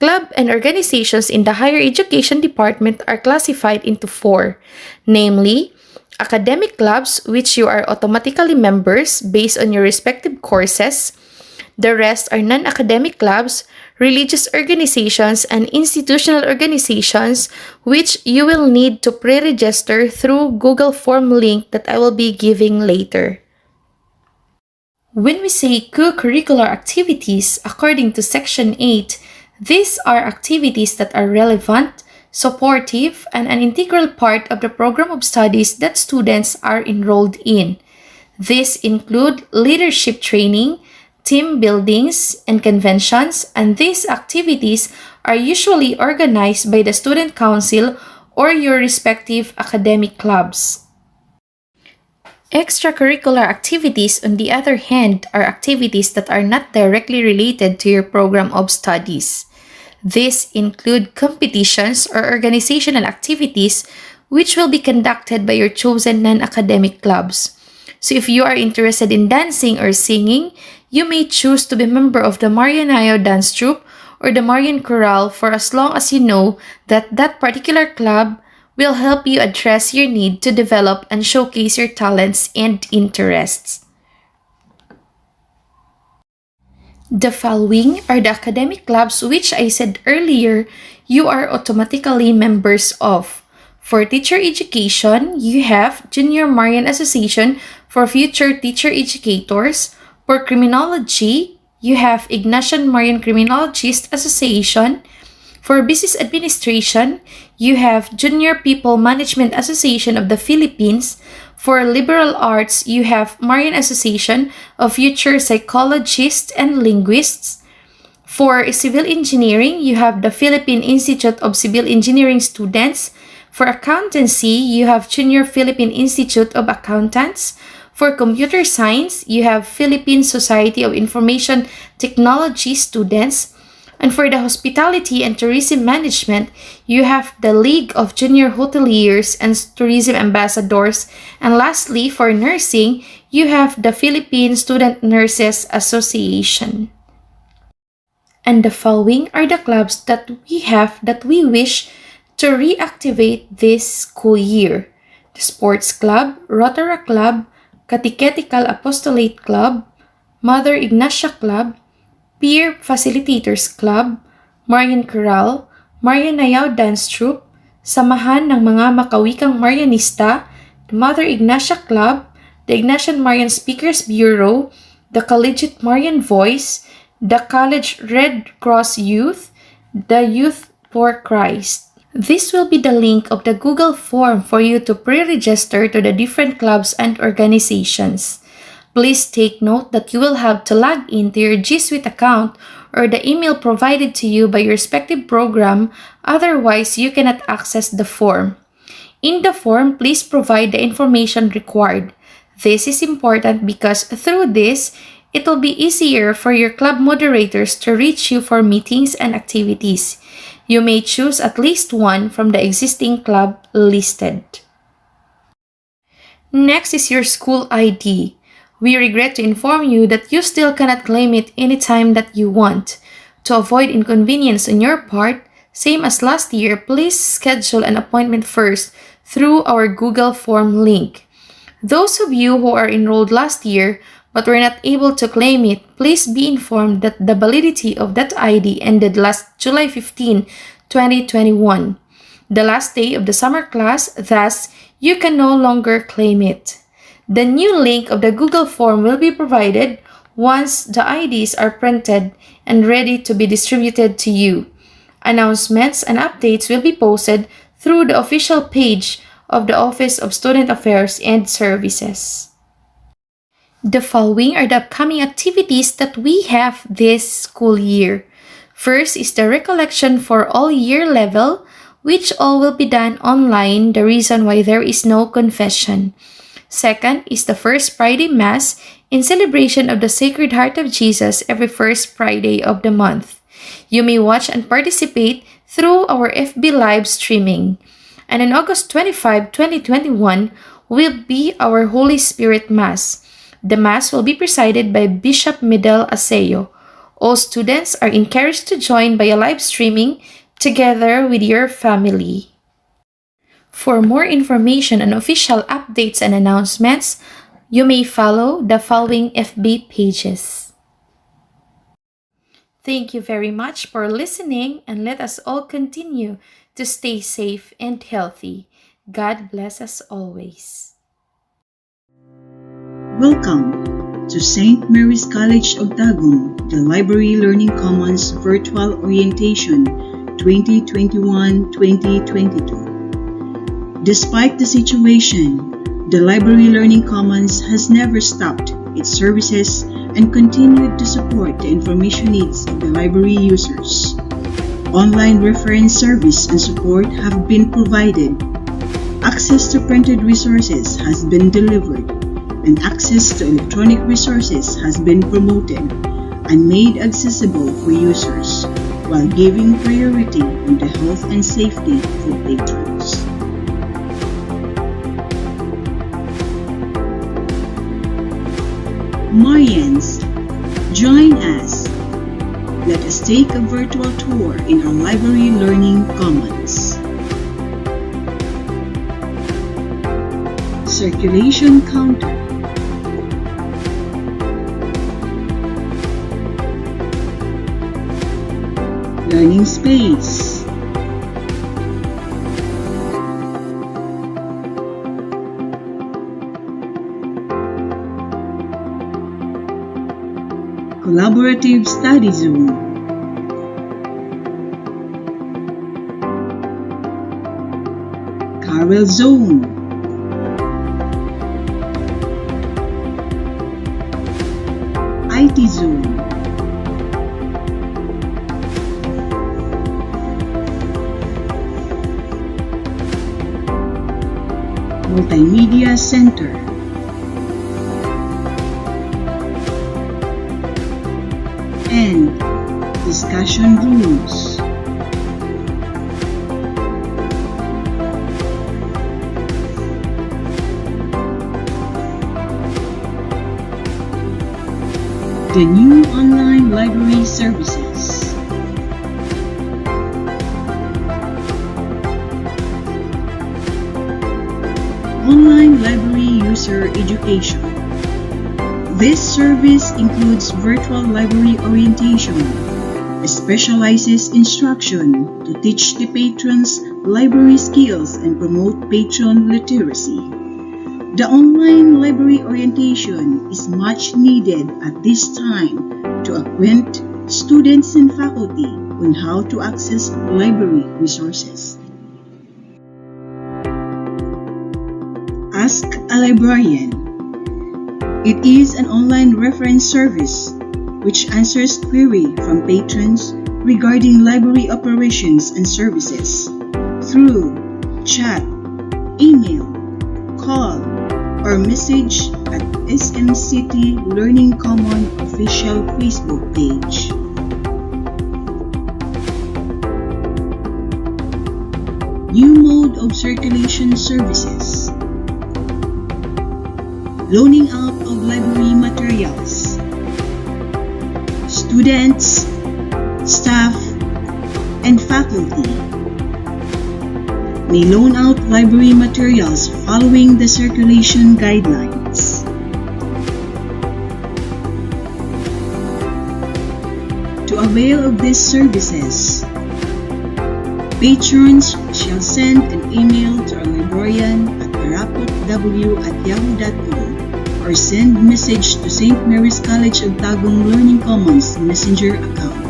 L: Club and organizations in the higher education department are classified into four, namely, academic clubs, which you are automatically members based on your respective courses. The rest are non-academic clubs, religious organizations, and institutional organizations, which you will need to pre-register through Google form link that I will be giving later. When we say co-curricular activities, according to Section 8, these are activities that are relevant, supportive, and an integral part of the program of studies that students are enrolled in. These include leadership training, team buildings, and conventions, and these activities are usually organized by the student council or your respective academic clubs. Extracurricular activities, on the other hand, are activities that are not directly related to your program of studies. These include competitions or organizational activities which will be conducted by your chosen non-academic clubs. So if you are interested in dancing or singing, you may choose to be a member of the Marianayo Dance Troupe or the Marian Chorale for as long as you know that that particular club will help you address your need to develop and showcase your talents and interests. The following are the academic clubs which I said earlier you are automatically members of. For teacher education, you have Junior Marian Association for future teacher educators. For criminology, you have Ignatian Marian Criminologist Association. For business administration, you have Junior People Management Association of the Philippines. For liberal arts, you have Marian Association of Future Psychologists and Linguists. For civil engineering, you have the Philippine Institute of Civil Engineering Students. For accountancy, you have Junior Philippine Institute of Accountants. For computer science, you have Philippine Society of Information Technology students. And for the hospitality and tourism management, you have the League of Junior Hoteliers and Tourism Ambassadors. And lastly, for nursing, you have the Philippine Student Nurses Association. And the following are the clubs that we wish to reactivate this school year: the Sports Club, Rotary Club, Catechetical Apostolate Club, Mother Ignatia Club, Peer Facilitators Club, Marian Chorale, Marianayaw Dance Troupe, Samahan ng mga Makawikang Marianista, the Mother Ignatia Club, the Ignatian Marian Speakers Bureau, the Collegiate Marian Voice, the College Red Cross Youth, the Youth for Christ. This will be the link of the Google form for you to pre-register to the different clubs and organizations. Please take note that you will have to log in to your G Suite account or the email provided to you by your respective program, otherwise you cannot access the form. In the form, please provide the information required. This is important because through this, it will be easier for your club moderators to reach you for meetings and activities. You may choose at least one from the existing club listed. Next is your school ID. We regret to inform you that you still cannot claim it anytime that you want. To avoid inconvenience on your part, same as last year, please schedule an appointment first through our Google Form link. Those of you who are enrolled last year but were not able to claim it, please be informed that the validity of that ID ended last July 15, 2021, the last day of the summer class, thus, you can no longer claim it. The new link of the Google form will be provided once the IDs are printed and ready to be distributed to you. Announcements and updates will be posted through the official page of the Office of Student Affairs and Services. The following are the upcoming activities that we have this school year. First is the recollection for all year level, which all will be done online, the reason why there is no confession. Second is the First Friday Mass in celebration of the Sacred Heart of Jesus every first Friday of the month. You may watch and participate through our FB live streaming. And on August 25, 2021, will be our Holy Spirit Mass. The Mass will be presided by Bishop Medel Aseo. All students are encouraged to join by a live streaming together with your family. For more information on official updates and announcements, you may follow the following FB pages. Thank you very much for listening, and let us all continue to stay safe and healthy. God bless us always.
M: Welcome to St. Mary's College of Tagum, the Library Learning Commons Virtual Orientation 2021-2022. Despite the situation, the Library Learning Commons has never stopped its services and continued to support the information needs of the library users. Online reference service and support have been provided. Access to printed resources has been delivered, and access to electronic resources has been promoted and made accessible for users, while giving priority on the health and safety for patrons. Marians, join us. Let us take a virtual tour in our Library Learning Commons. Circulation counter. Learning space. Collaborative Study Zone. Carol Zone. IT Zone. Multimedia Center. And discussion rooms. The new online library services. Online library user education. This service includes virtual library orientation, specializes instruction to teach the patrons library skills and promote patron literacy. The online library orientation is much needed at this time to acquaint students and faculty on how to access library resources. Ask a Librarian. It is an online reference service which answers queries from patrons regarding library operations and services through chat, email, call, or message at SMCTI Learning Common official Facebook page. New mode of circulation services. Loaning out of library materials. Students, staff, and faculty may loan out library materials following the circulation guidelines. To avail of these services, patrons shall send an email to our librarian at arapotw@yahoo.com or send message to St. Mary's College of Tagum Learning Commons Messenger account.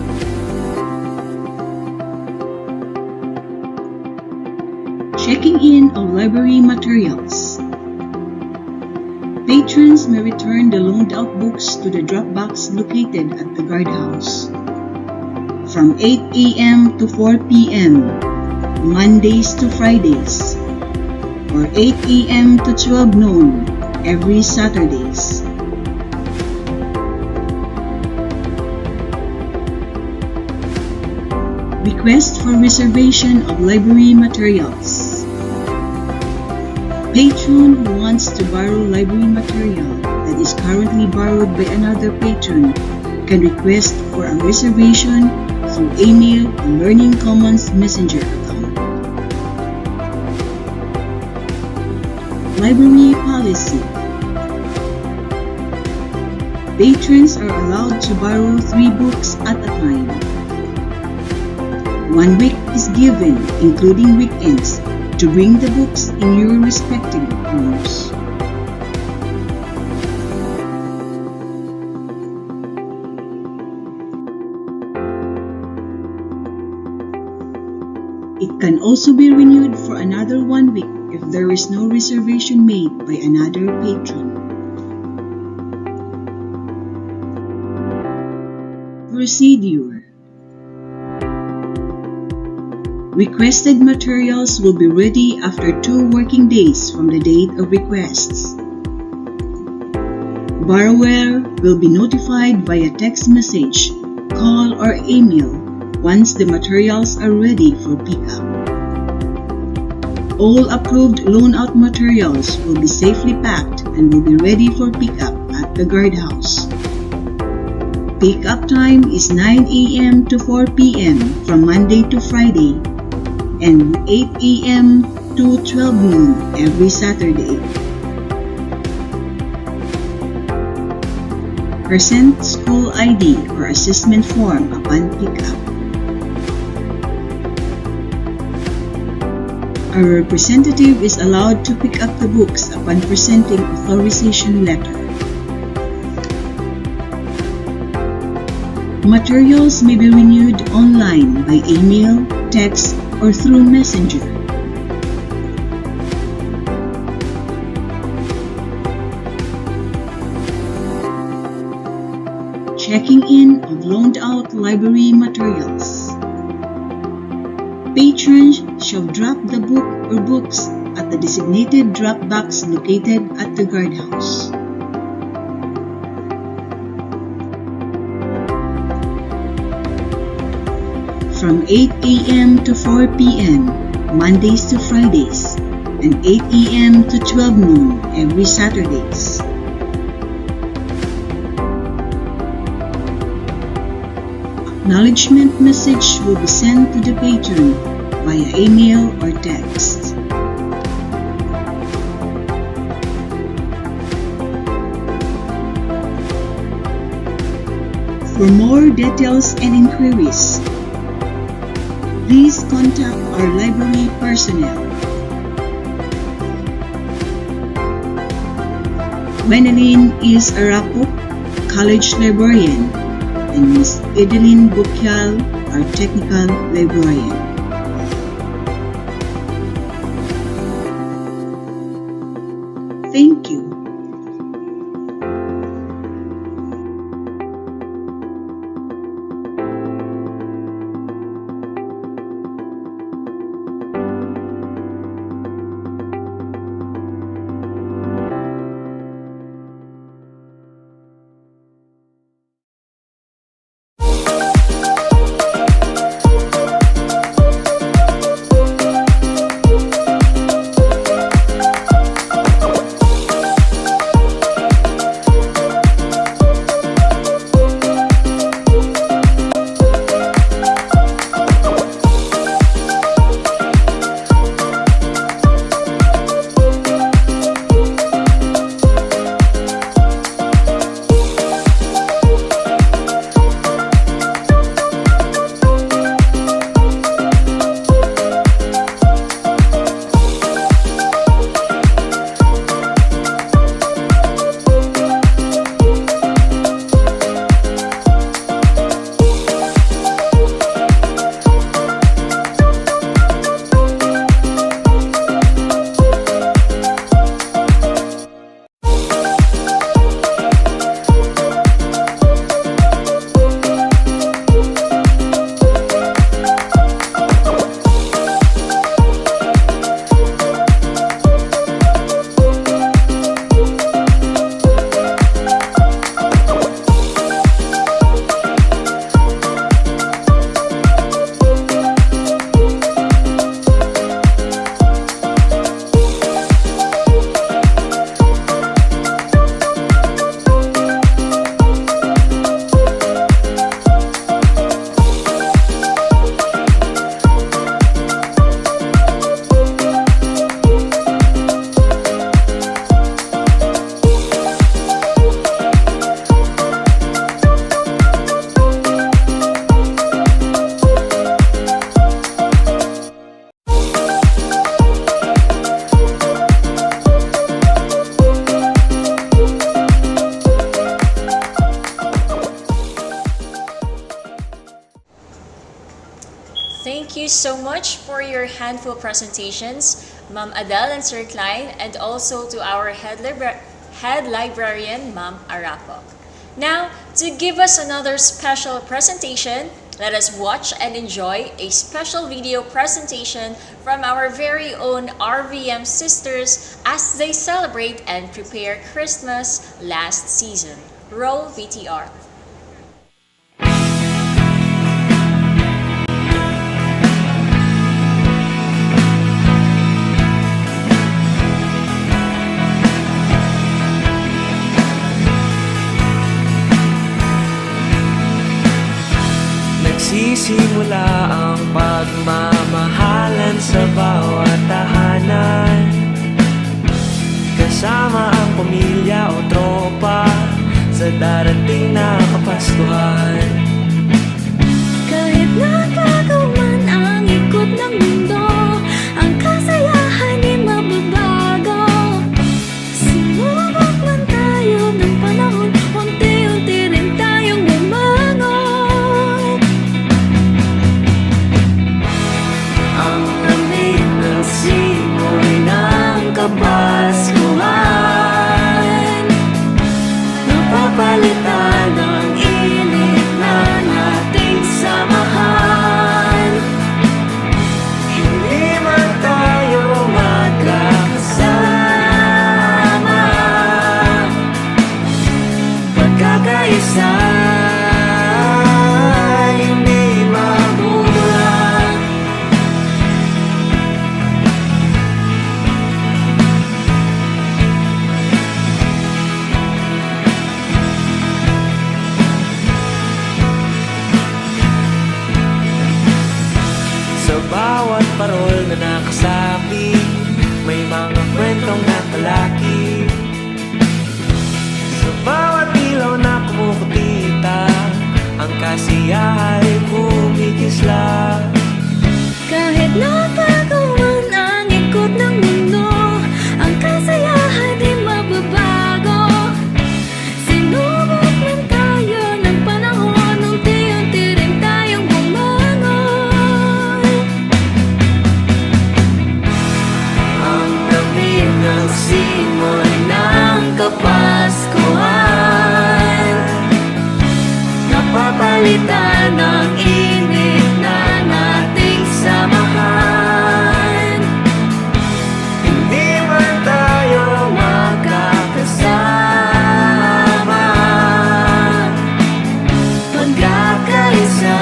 M: Checking in of library materials. Patrons may return the loaned out books to the drop box located at the guardhouse from 8 a.m. to 4 p.m. Mondays to Fridays, or 8 a.m. to 12 noon every Saturdays. Request for reservation of library materials. Patron who wants to borrow library material that is currently borrowed by another patron can request for a reservation through email or Learning Commons Messenger account. Library policy. Patrons are allowed to borrow 3 books at a time. 1 week is given, including weekends, to bring the books in your respective homes. It can also be renewed for another 1 week if there is no reservation made by another patron. Procedure. Requested materials will be ready after 2 working days from the date of requests. Borrower will be notified via text message, call, or email once the materials are ready for pickup. All approved loan-out materials will be safely packed and will be ready for pickup at the guardhouse. Pickup time is 9 a.m. to 4 p.m. from Monday to Friday and 8 a.m. to 12 noon every Saturday. Present school ID or assessment form upon pickup. A representative is allowed to pick up the books upon presenting authorization letter. Materials may be renewed online by email, text, or through Messenger. Checking in of loaned out library materials. Patrons shall drop the book or books at the designated drop box located at the guardhouse. From 8 a.m. to 4 p.m. Mondays to Fridays and 8 a.m. to 12 noon every Saturdays. Acknowledgement message will be sent to the patron via email or text. For more details and inquiries, please contact our library personnel. Gwendoline is Arapo, College Librarian, and Ms. Edeline Bukyal, our Technical Librarian. Thank you.
A: so much for your handful presentations, Ma'am Adele and Sir Klein, and also to our head librarian, Ma'am Arapo. Now, to give us another special presentation, let us watch and enjoy a special video presentation from our very own RVM sisters as they celebrate and prepare Christmas last season. Roll VTR.
N: Nagsisimula ang pagmamahalan sa bawat tahanan, kasama ang pamilya o tropa sa darating na Kapaskuhan.
G: Kahit nagkagaman ang ikot ng mundo, ang kasayahan ay mababago. Sumubok man tayo ng panahon, unti-unti rin tayong bumangon.
N: Ang lamig ng simoy ng Kapaskuhan, napapalitan ng init ng ating samahan. Hindi man tayo magkakasama, pagkakaisa hindi mabura. Sa bawat parol na nakasapi, may mga kwentong nakalaki. Sa bawat ilaw na kumukutita, ang kasiyahan ay kumikisla.
G: Kahit nagkagaman ang ikot ng mundo, ang kasayahan ay mababago. Sinubok man tayo ng panahon, unti-unti rin tayong bumangon.
N: Ang lamig ng simoy ng Kapaskuhan, napapalitan ng init na nating samahan. Hindi man tayo magkakasama, pagkakaisa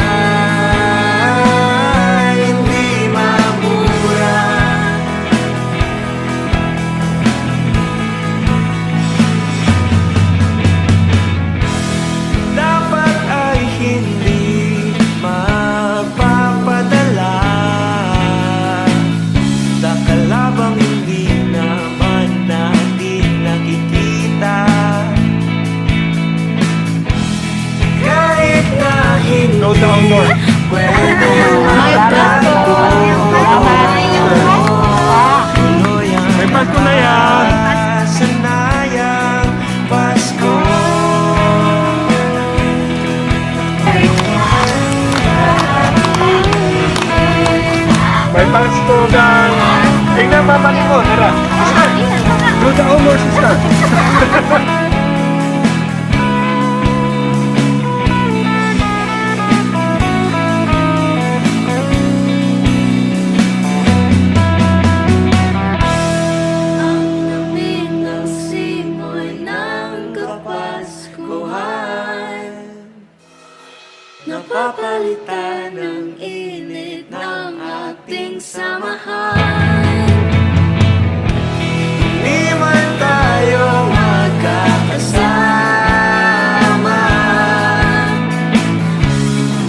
N: hindi mabura. Dapat ay hindi magpapadala, nakalabang hindi naman natin nakikita. Kahit na hindi pwede may Pasko na yan! Sanayang Pasko. May Pasko gang! Tingnan mamali ko, tara! Sister! Do the honor, sister!
G: Ang lamig ng simoy ng Kapaskuhan,
N: Napapalitan ng init ng ating samahan. Hindi man tayo magkakasama,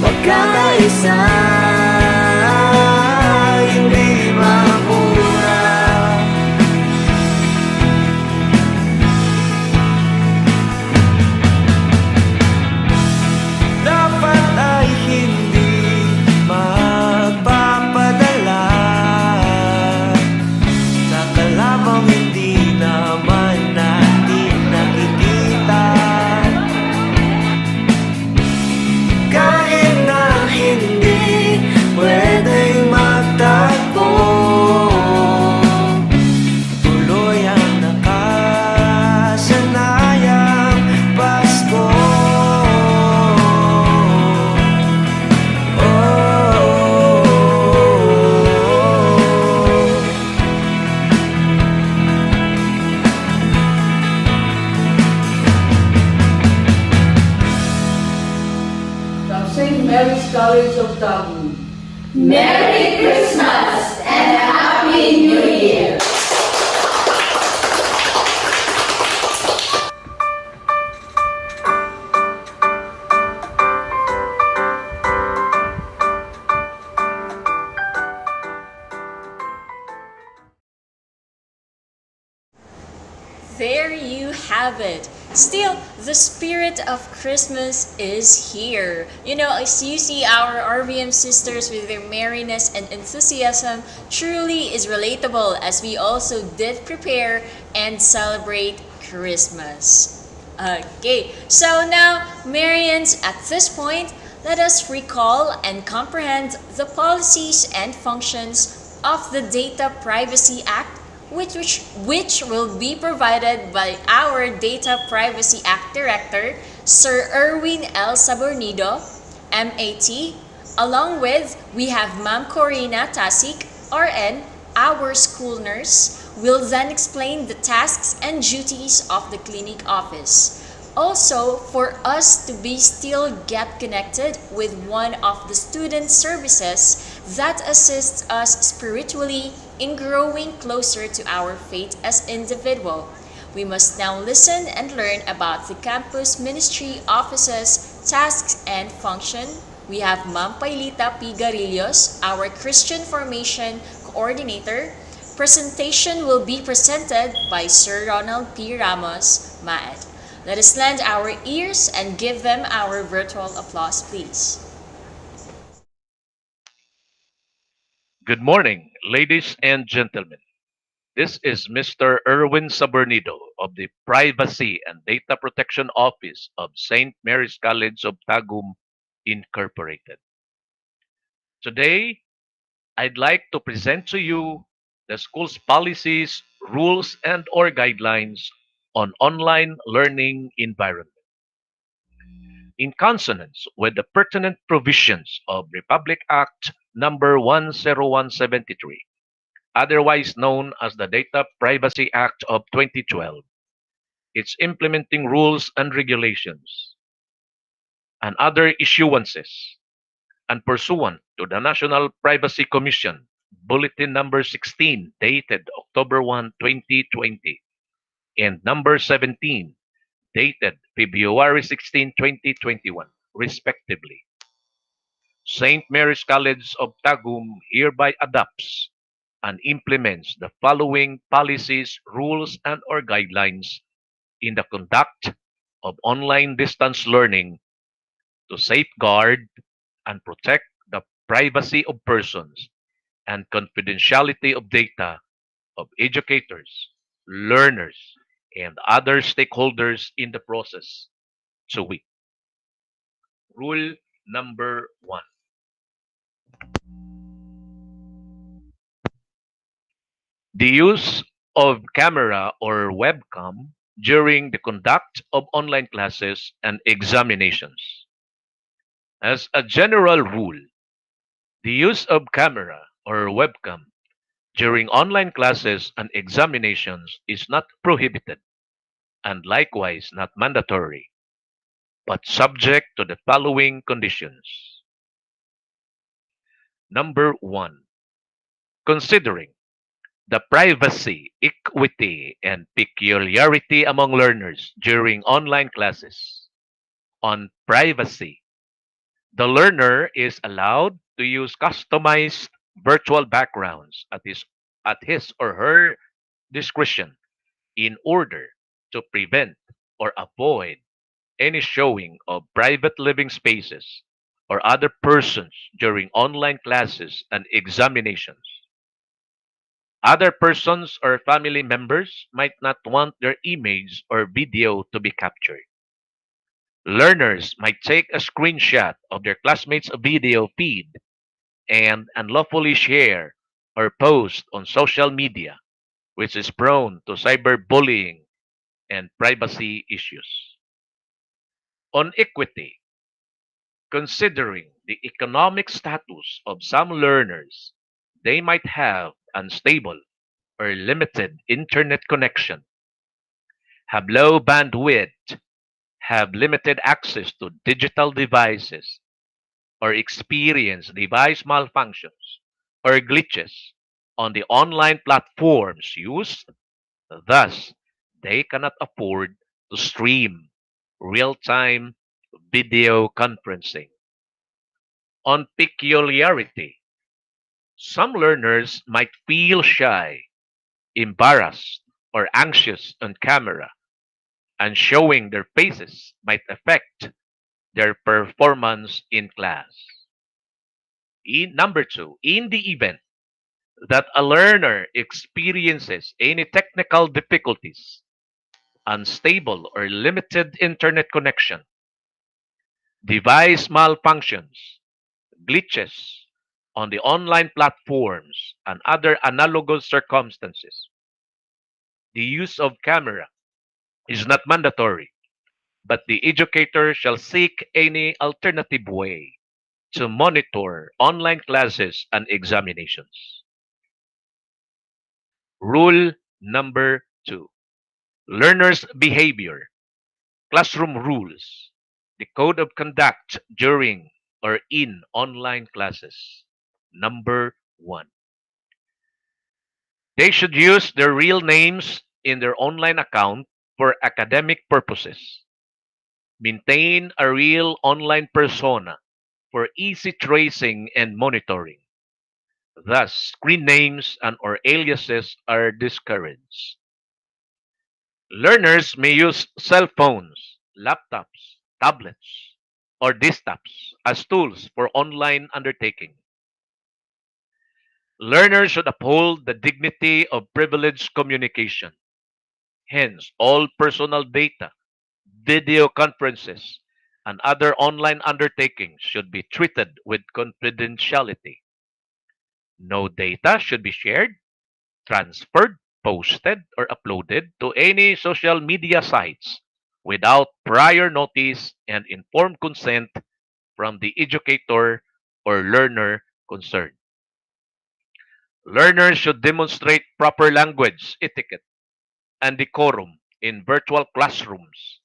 N: pagkakaisa hindi mabura. Dapat ay hindi magpapadala,
O: College of Tagu.
P: Merry Christmas and a Happy New Year!
A: There you have it. Still, the spirit of Christmas is here. You know, as you see our RVM sisters with their merriness and enthusiasm truly is relatable as we also did prepare and celebrate Christmas. Okay, so now, Marians, at this point, let us recall and comprehend the policies and functions of the Data Privacy Act, which will be provided by our Data Privacy Act Director, Sir Erwin L. Sabornido, MAT, along with we have Ma'am Corina Tasik, RN, our school nurse, will then explain the tasks and duties of the clinic office. Also, for us to be still get connected with one of the student services that assists us spiritually in growing closer to our faith as individual. We must now listen and learn about the campus ministry office's tasks and function. We have Ma'am Pailita P. Garillos, our Christian Formation Coordinator. Presentation will be presented by Sir Ronald P. Ramos, MAED. Let us lend our ears and give them our virtual applause, please.
Q: Good morning, ladies and gentlemen. This is Mr. Erwin Sabernido of the Privacy and Data Protection Office of St. Mary's College of Tagum, Incorporated. Today, I'd like to present to you the school's policies, rules, and/or guidelines on online learning environment. In consonance with the pertinent provisions of Republic Act number 10173, otherwise known as the Data Privacy Act of 2012, its implementing rules and regulations, and other issuances, and pursuant to the National Privacy Commission Bulletin number 16 dated October 1, 2020, and number 17 dated February 16, 2021, respectively. St. Mary's College of Tagum hereby adopts and implements the following policies, rules, and/or guidelines in the conduct of online distance learning to safeguard and protect the privacy of persons and confidentiality of data of educators, learners, and other stakeholders in the process. So we rule number 1. The use of camera or webcam during the conduct of online classes and examinations. As a general rule, the use of camera or webcam during online classes and examinations is not prohibited and likewise not mandatory, but subject to the following conditions. Number 1. Considering the privacy, equity, and peculiarity among learners during online classes. On privacy, the learner is allowed to use customized virtual backgrounds at his or her discretion in order to prevent or avoid any showing of private living spaces or other persons during online classes and examinations. Other persons or family members might not want their image or video to be captured. Learners might take a screenshot of their classmates' video feed and unlawfully share or post on social media, which is prone to cyberbullying and privacy issues. On equity, considering the economic status of some learners, they might have unstable or limited internet connection, have low bandwidth, have limited access to digital devices, or experience device malfunctions or glitches on the online platforms used. Thus, they cannot afford to stream real time video conferencing. On peculiarity, some learners might feel shy, embarrassed, or anxious on camera, and showing their faces might affect their performance in class. Number two, in the event that a learner experiences any technical difficulties, unstable or limited internet connection, device malfunctions, glitches on the online platforms, and other analogous circumstances, the use of camera is not mandatory, but the educator shall seek any alternative way to monitor online classes and examinations. Rule number two, learners' behavior, classroom rules, the code of conduct during or in online classes. Number one, they should use their real names in their online account for academic purposes. Maintain a real online persona for easy tracing and monitoring. Thus, screen names and or aliases are discouraged. Learners may use cell phones, laptops, tablets, or desktops as tools for online undertaking. Learners should uphold the dignity of privileged communication. Hence, all personal data, video conferences, and other online undertakings should be treated with confidentiality. No data should be shared, transferred, posted, or uploaded to any social media sites without prior notice and informed consent from the educator or learner concerned. Learners should demonstrate proper language etiquette and decorum in virtual classrooms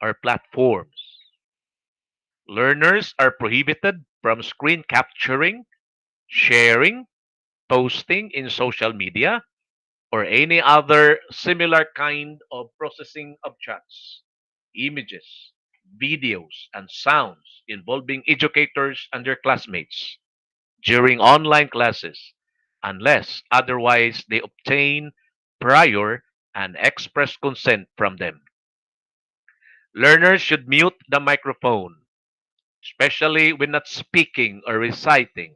Q: or platforms. Learners are prohibited from screen capturing, sharing, posting in social media, or any other similar kind of processing of chats, images, videos, and sounds involving educators and their classmates during online classes unless otherwise they obtain prior and express consent from them. Learners should mute the microphone, especially when not speaking or reciting,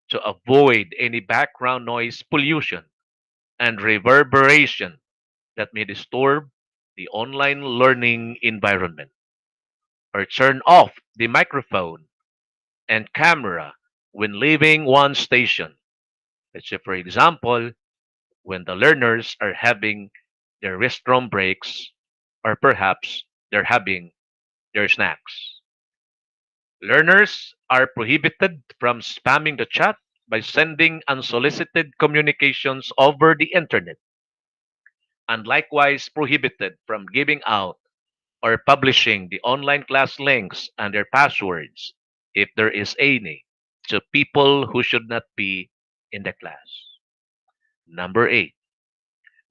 Q: to avoid any background noise pollution and reverberation that may disturb the online learning environment, or turn off the microphone and camera when leaving one station. Let's say, for example, when the learners are having their restroom breaks, or perhaps they're having their snacks. Learners are prohibited from spamming the chat by sending unsolicited communications over the internet, and likewise prohibited from giving out or publishing the online class links and their passwords, if there is any, to people who should not be in the class. Number eight,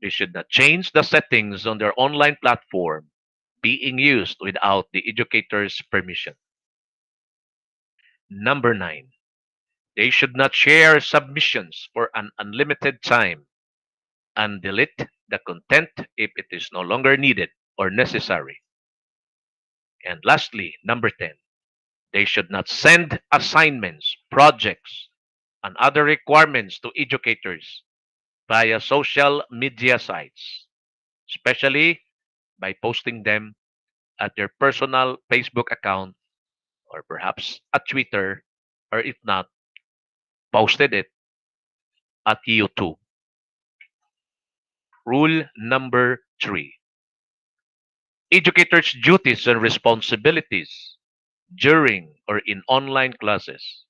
Q: they should not change the settings on their online platform being used without the educator's permission. Number nine, they should not share submissions for an unlimited time and delete the content if it is no longer needed or necessary. And lastly, number 10, they should not send assignments, projects, and other requirements to educators via social media sites, especially by posting them at their personal Facebook account or perhaps at Twitter, or if not, posted it at YouTube. Rule number 3, educators' duties and responsibilities during or in online classes.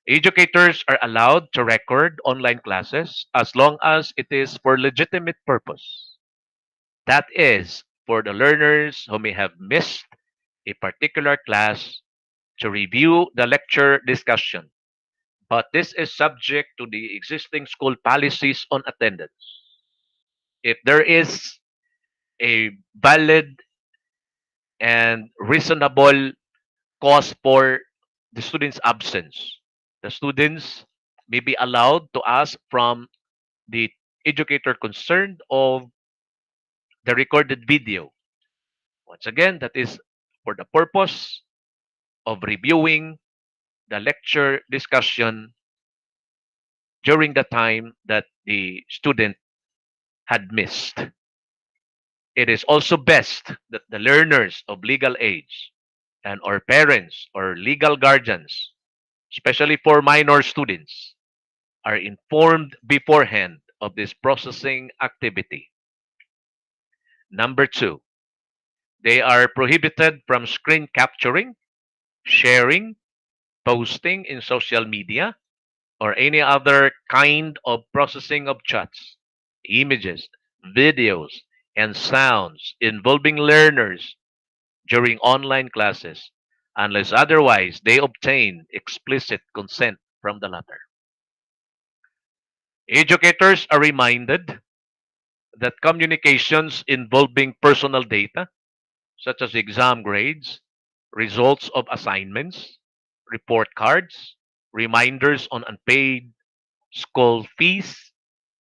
Q: Educators are allowed to record online classes as long as it is for legitimate purpose. That is, for the learners who may have missed a particular class to review the lecture discussion, but this is subject to the existing school policies on attendance. If there is a valid and reasonable cause for the student's absence, the students may be allowed to ask from the educator concerned of the recorded video. Once again, that is for the purpose of reviewing the lecture discussion during the time that the student had missed. It is also best that the learners of legal age and or parents or legal guardians, especially for minor students, are informed beforehand of this processing activity. Number two, they are prohibited from screen capturing, sharing, posting in social media, or any other kind of processing of chats, images, videos, and sounds involving learners during online classes, unless otherwise they obtain explicit consent from the latter. Educators are reminded that communications involving personal data, such as exam grades, results of assignments, report cards, reminders on unpaid school fees,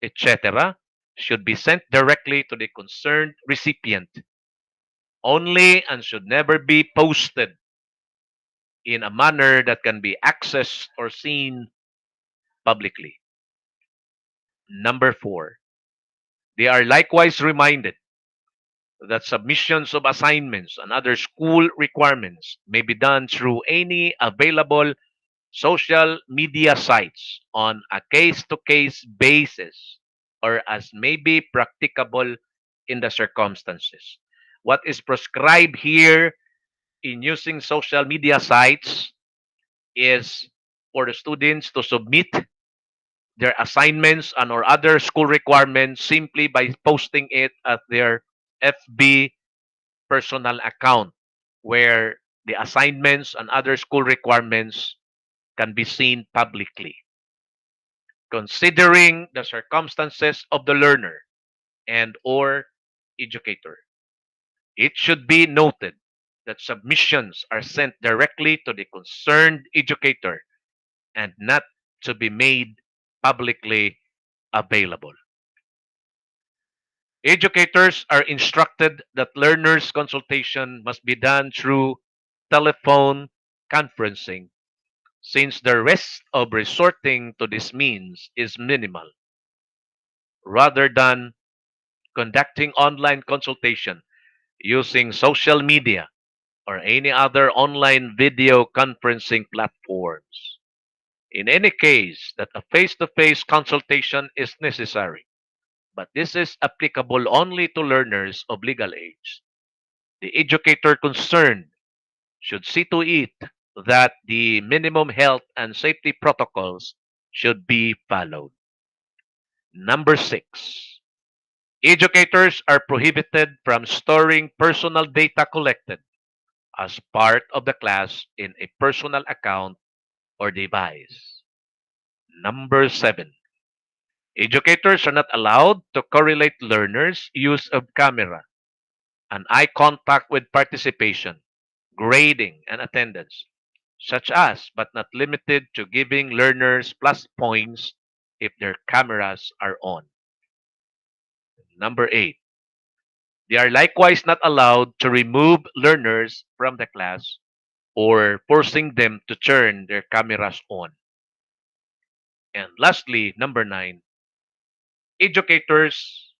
Q: etc., should be sent directly to the concerned recipient only and should never be posted in a manner that can be accessed or seen publicly. Number four, they are likewise reminded that submissions of assignments and other school requirements may be done through any available social media sites on a case to case basis or as may be practicable in the circumstances. What is prescribed here in using social media sites is for the students to submit their assignments and or other school requirements simply by posting it at their FB personal account where the assignments and other school requirements can be seen publicly. Considering the circumstances of the learner and or educator, it should be noted that submissions are sent directly to the concerned educator and not to be made publicly available. Educators are instructed that learners' consultation must be done through telephone conferencing since the risk of resorting to this means is minimal, rather than conducting online consultation using social media or any other online video conferencing platforms. In any case, that a face-to-face consultation is necessary, but this is applicable only to learners of legal age. The educator concerned should see to it that the minimum health and safety protocols should be followed. Number six, educators are prohibited from storing personal data collected as part of the class in a personal account or device. Number seven, educators are not allowed to correlate learners' use of camera and eye contact with participation, grading, and attendance, such as but not limited to giving learners plus points if their cameras are on. Number eight, they are likewise not allowed to remove learners from the class or forcing them to turn their cameras on. And lastly, number nine, educators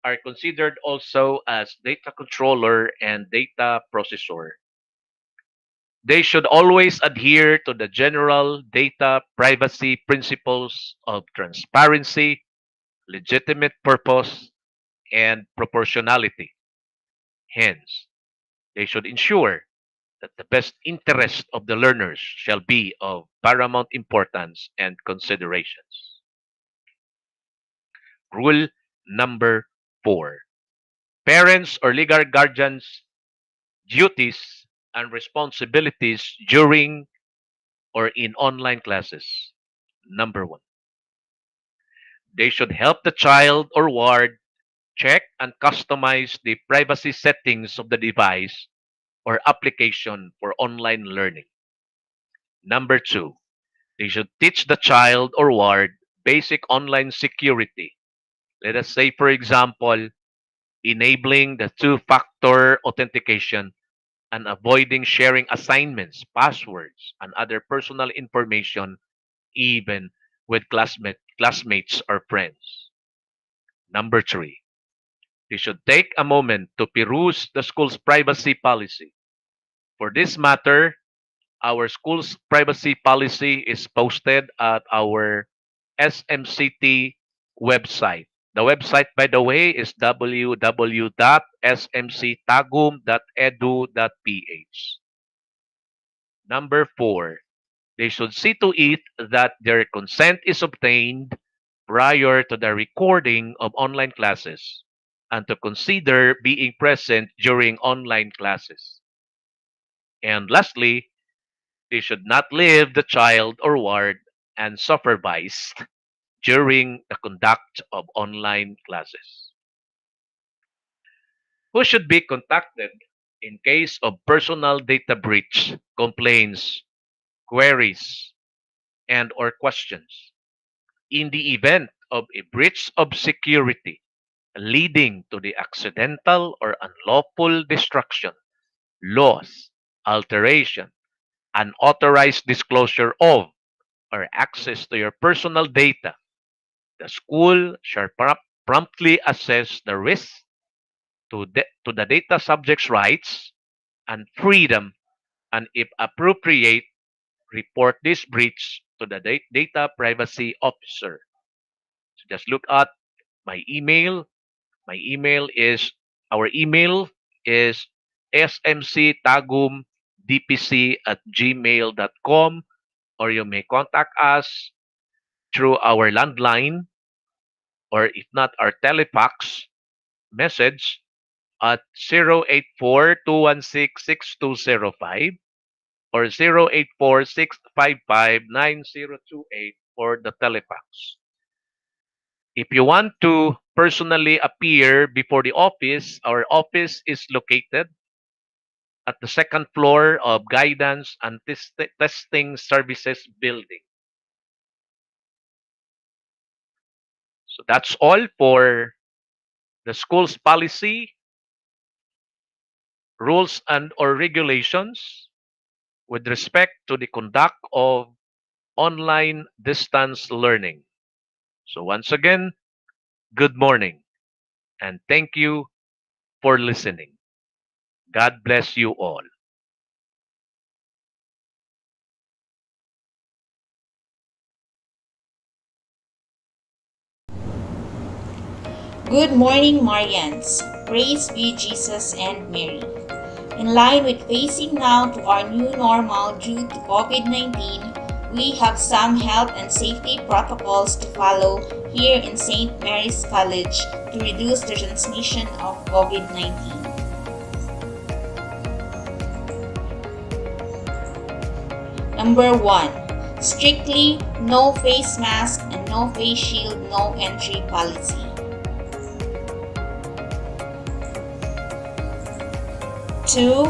Q: are considered also as data controller and data processor. They should always adhere to the general data privacy principles of transparency, legitimate purpose, and proportionality. Hence, they should ensure that the best interest of the learners shall be of paramount importance and considerations. Rule number four. Parents or legal guardians' duties and responsibilities during or in online classes. Number one, they should help the child or ward check and customize the privacy settings of the device or application for online learning. Number two, they should teach the child or ward basic online security. Let us say, for example, enabling the two factor authentication and avoiding sharing assignments, passwords, and other personal information, even with classmates or friends. Number three, they should take a moment to peruse the school's privacy policy. For this matter, our school's privacy policy is posted at our SMCT website. The website, by the way, is www.smctagum.edu.ph. Number four, they should see to it that their consent is obtained prior to the recording of online classes and to consider being present during online classes. And lastly, they should not leave the child or ward unsupervised during the conduct of online classes. Who should be contacted in case of personal data breach, complaints, queries, and or questions? In the event of a breach of security leading to the accidental or unlawful destruction, loss, alteration, unauthorized disclosure of, or access to your personal data, the school shall promptly assess the risk to the data subject's rights and freedom, and if appropriate, report this breach to the data privacy officer. So just look at my email. My email is our email is smctagumdpc@gmail.com, or you may contact us through our landline, or if not, our telefax message at 084-216-6205 or 084-655-9028 for the telefax. If you want to personally appear before the office, our office is located at the second floor of Guidance and Testing Services Building. So that's all for the school's policy, rules, and or regulations with respect to the conduct of online distance learning. So once again, good morning and thank you for listening. God bless you all.
O: Good morning, Marians. Praise be Jesus and Mary. In line with facing now to our new normal due to COVID-19, we have some health and safety protocols to follow here in St. Mary's College to reduce the transmission of COVID-19. Number 1. Strictly no face mask and no face shield, no entry policy. 2.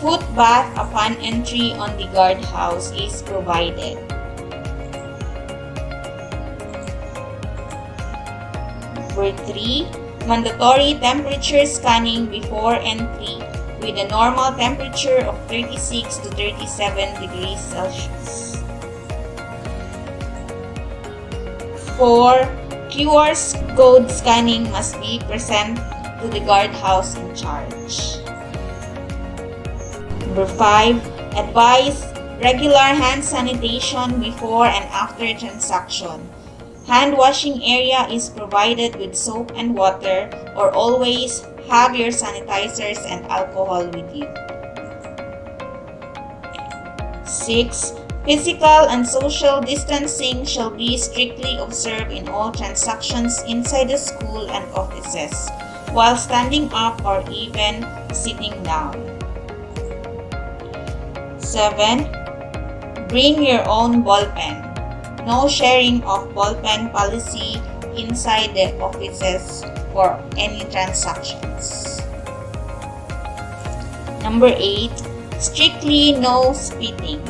O: Foot bath upon entry on the guardhouse is provided. Number 3. Mandatory temperature scanning before entry with a normal temperature of 36 to 37 degrees Celsius. 4. QR code scanning must be present to the guardhouse in charge. Number 5. Advise regular hand sanitation before and after transaction. Hand washing area is provided with soap and water, or always have your sanitizers and alcohol with you. 6. Physical and social distancing shall be strictly observed in all transactions inside the school and offices, while standing up or even sitting down. 7. Bring your own ballpen. No sharing of ballpen policy inside the offices for any transactions. Number 8. Strictly no spitting.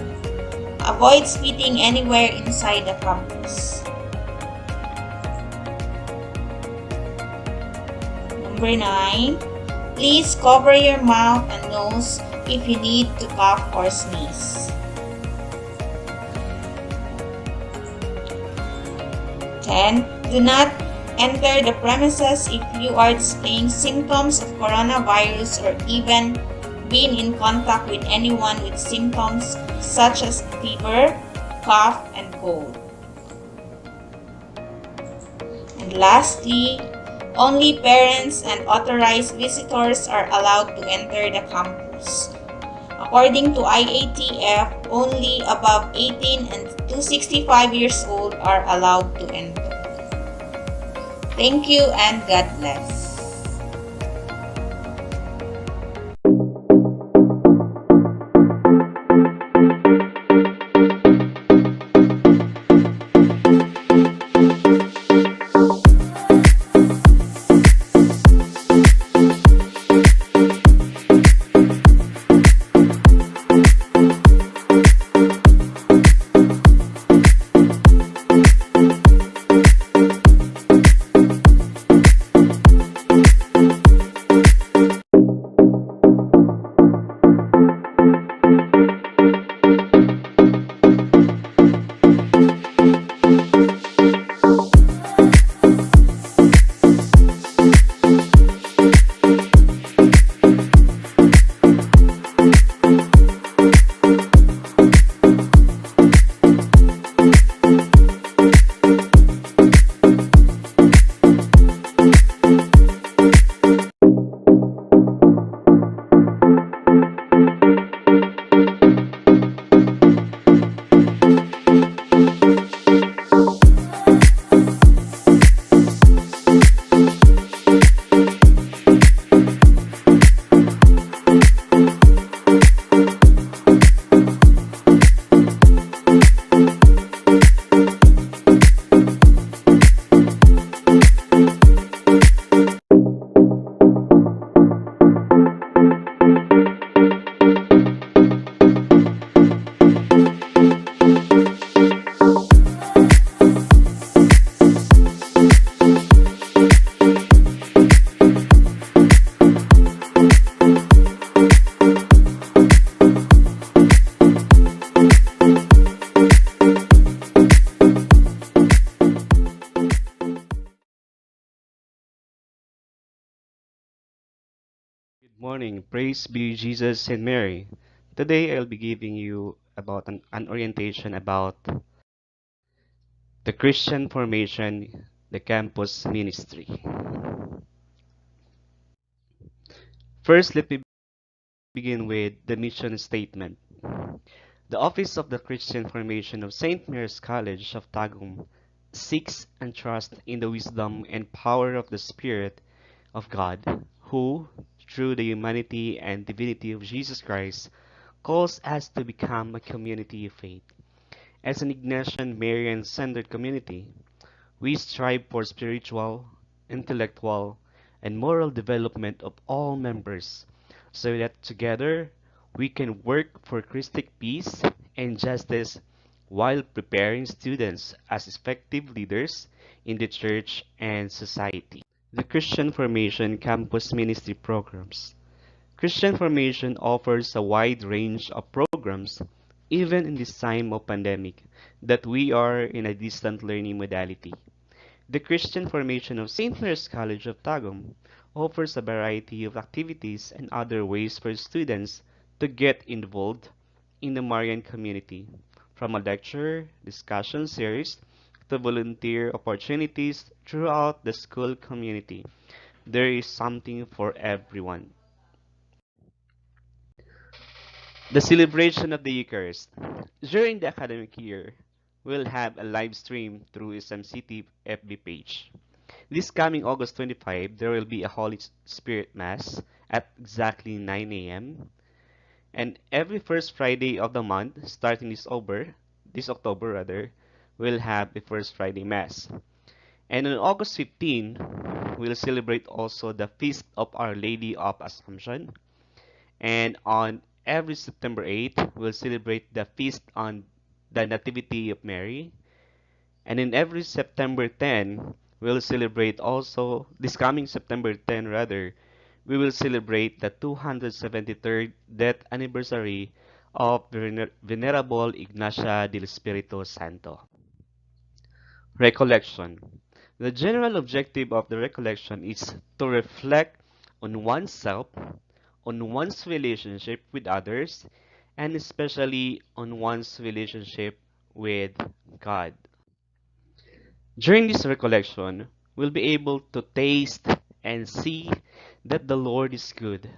O: Avoid spitting anywhere inside the campus. Number 9. Please cover your mouth and nose if you need to cough or sneeze. 10. Do not enter the premises if you are displaying symptoms of coronavirus or even been in contact with anyone with symptoms such as fever, cough, and cold. And lastly, only parents and authorized visitors are allowed to enter the campus. According to IATF, only above 18 and 265 years old are allowed to enter. Thank you and God bless.
R: Good morning. Praise be Jesus and Mary. Today I'll be giving you about an orientation about the Christian formation, the campus ministry. First, let me begin with the mission statement. The Office of the Christian Formation of St. Mary's College of Tagum seeks and trusts in the wisdom and power of the Spirit of God, who, through the humanity and divinity of Jesus Christ, calls us to become a community of faith. As an Ignatian Marian-centered community, we strive for spiritual, intellectual, and moral development of all members so that together we can work for Christic peace and justice while preparing students as effective leaders in the church and society. The Christian Formation Campus Ministry Programs. Christian Formation offers a wide range of programs even in this time of pandemic that we are in a distant learning modality. The Christian Formation of St. Mary's College of Tagum offers a variety of activities and other ways for students to get involved in the Marian community, from a lecture, discussion series, to volunteer opportunities throughout the school community. There is something for everyone. The celebration of the Eucharist. During the academic year, we'll have a live stream through SMCTI FB page. This coming August 25, there will be a Holy Spirit Mass at exactly 9 a.m. And every first Friday of the month, starting this October rather, we'll have the first Friday Mass. And on August 15, we'll celebrate also the Feast of Our Lady of Assumption. And on every September 8, we'll celebrate the Feast on the Nativity of Mary. And in every September 10, we'll celebrate also, this coming September 10 rather, we will celebrate the 273rd death anniversary of Venerable Ignacia del Espiritu Santo. Recollection. The general objective of the recollection is to reflect on oneself, on one's relationship with others, and especially on one's relationship with God. During this recollection, we'll be able to taste and see that the Lord is good.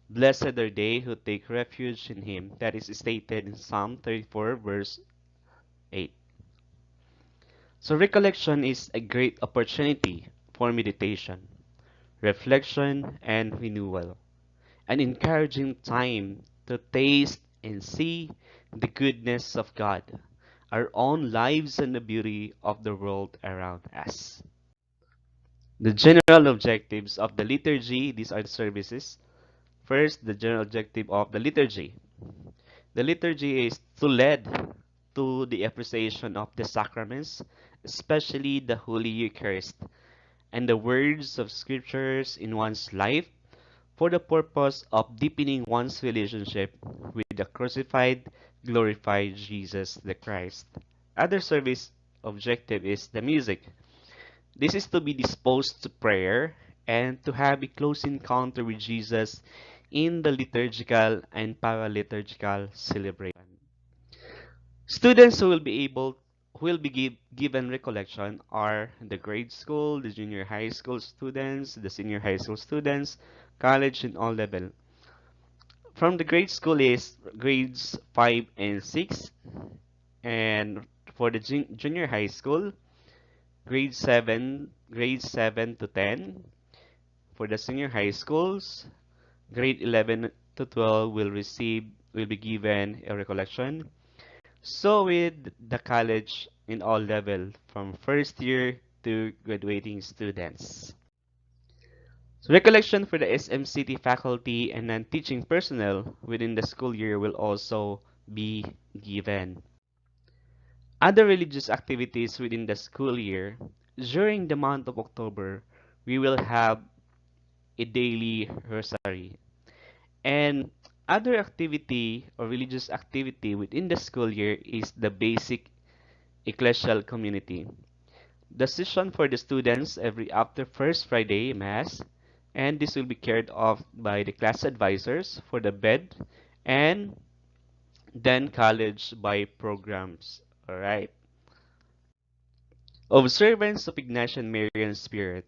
R: Blessed are they who take refuge in Him. That is stated in Psalm 34, verse 8. So recollection is a great opportunity for meditation, reflection, and renewal. An encouraging time to taste and see the goodness of God, our own lives, and the beauty of the world around us. The general objectives of the liturgy, these are the services. First, the general objective of the liturgy. The liturgy is to lead to the appreciation of the sacraments, especially the Holy Eucharist, and the words of scriptures in one's life for the purpose of deepening one's relationship with the crucified, glorified Jesus the Christ. Other service objective is the music. This is to be disposed to prayer and to have a close encounter with Jesus in the liturgical and paraliturgical celebration. Students who will be given recollection are the grade school, the junior high school students, the senior high school students, college, and all level. From the grade school is grades 5 and 6, and for the junior high school, grade 7 to 10. For the senior high schools, grade 11 to 12 will be given a recollection. So with the college in all level from first year to graduating students. So recollection for the SMCT faculty and non-teaching personnel within the school year will also be given. Other religious activities within the school year, during the month of October, we will have a daily rosary. And other activity or religious activity within the school year is the basic ecclesial community. The session for the students every after first Friday Mass, and this will be carried off by the class advisors for the bed, and then college by programs. Alright. Observance of Ignatian Marian Spirit.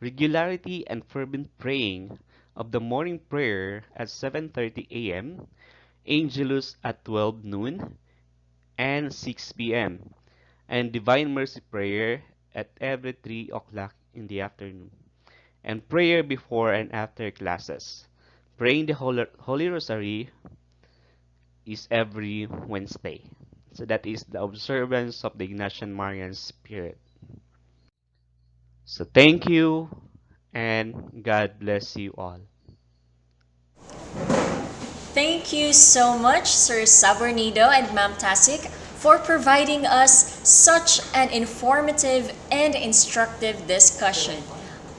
R: Regularity and fervent praying of the morning prayer at 7:30 a.m., Angelus at 12 noon, and 6 p.m., and Divine Mercy Prayer at every 3 o'clock in the afternoon, and prayer before and after classes. Praying the Holy Rosary is every Wednesday. So that is the observance of the Ignatian Marian Spirit. So thank you, and God bless you all.
A: Thank you so much, Sir Sabornido and Ma'am Tasik, for providing us such an informative and instructive discussion.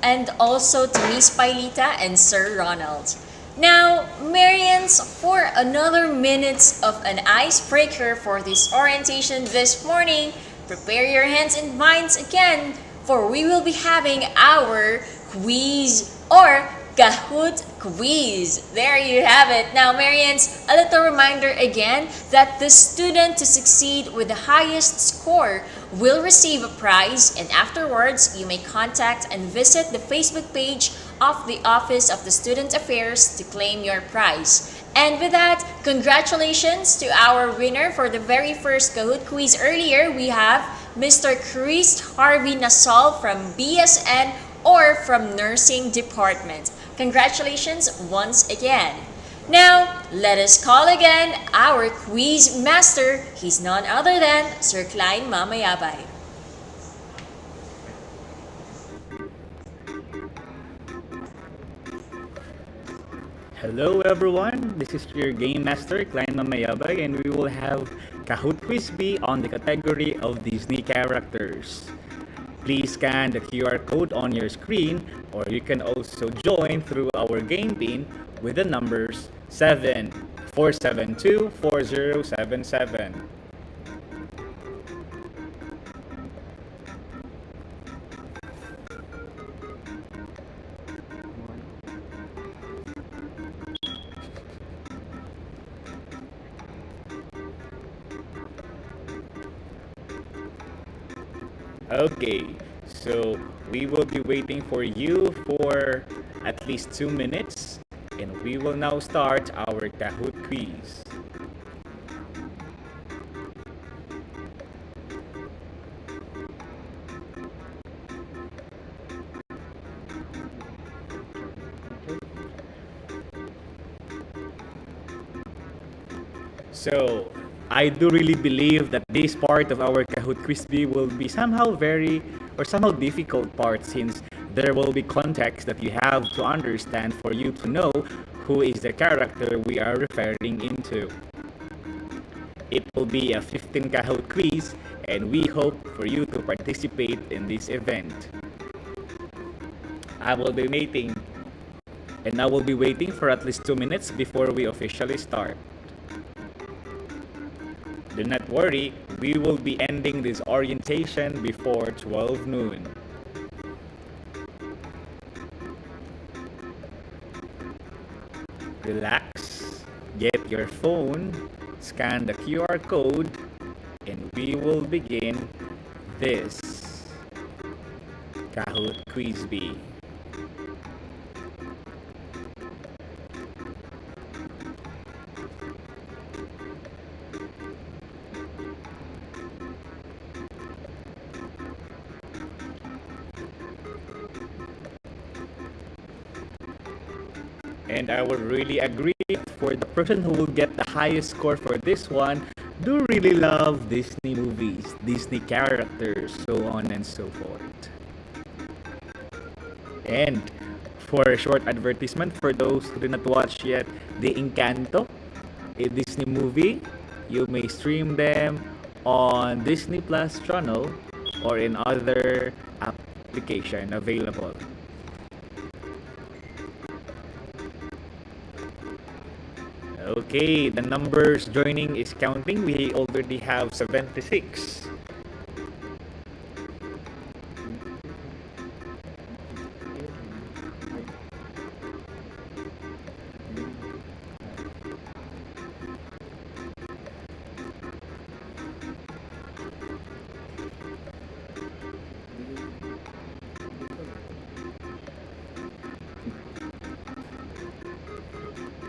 A: And also to Miss Pailita and Sir Ronald. Now, Marians, for another minutes of an icebreaker for this orientation this morning, prepare your hands and minds again, for we will be having our quiz or Kahoot quiz. There you have it. Now, Marians, a little reminder again that the student to succeed with the highest score will receive a prize, and afterwards, you may contact and visit the Facebook page of the Office of the Student Affairs to claim your prize. And with that, congratulations to our winner for the very first Kahoot quiz earlier. We have Mr. Chris Harvey Nasol from BSN or from Nursing Department. Congratulations once again. Now, let us call again our quiz master. He's none other than Sir Klein Mamayabay.
F: Hello everyone, this is your Game Master, Klein Mamayabay, and we will have Kahoot Quiz B on the category of Disney characters. Please scan the QR code on your screen, or you can also join through our game pin with the numbers 7-472-4077. Okay, so we will be waiting for you for at least 2 minutes, and we will now start our Kahoot quiz. So, I do really believe that this part of our Kahoot Quiz B will be somehow difficult part, since there will be context that you have to understand for you to know who is the character we are referring into. It will be a 15 Kahoot quiz, and we hope for you to participate in this event. I will be waiting for at least 2 minutes before we officially start. Do not worry, we will be ending this orientation before 12 noon. Relax, get your phone, scan the QR code, and we will begin this Kahoot Quiz B. And I would really agree, for the person who will get the highest score for this one do really love Disney movies, Disney characters, so on and so forth. And for a short advertisement for those who did not watch yet, the Encanto, a Disney movie, you may stream them on Disney Plus channel or in other application available. Okay, the numbers joining is counting. We already have 76.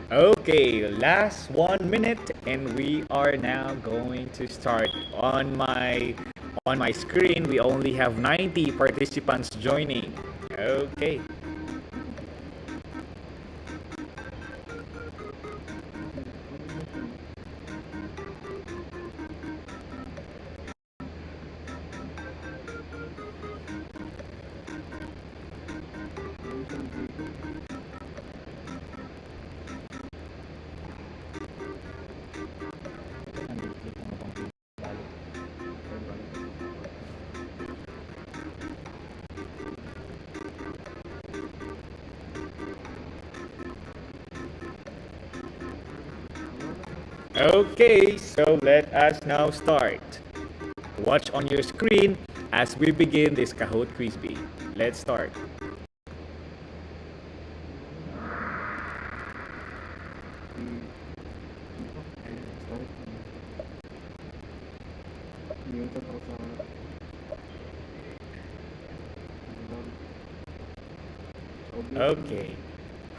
F: Okay, last 1 minute, and we are now going to start. On my screen, we only have 90 participants joining. Okay. Okay, so let us now start. Watch on your screen as we begin this Kahoot Quiz B. Let's start. Okay,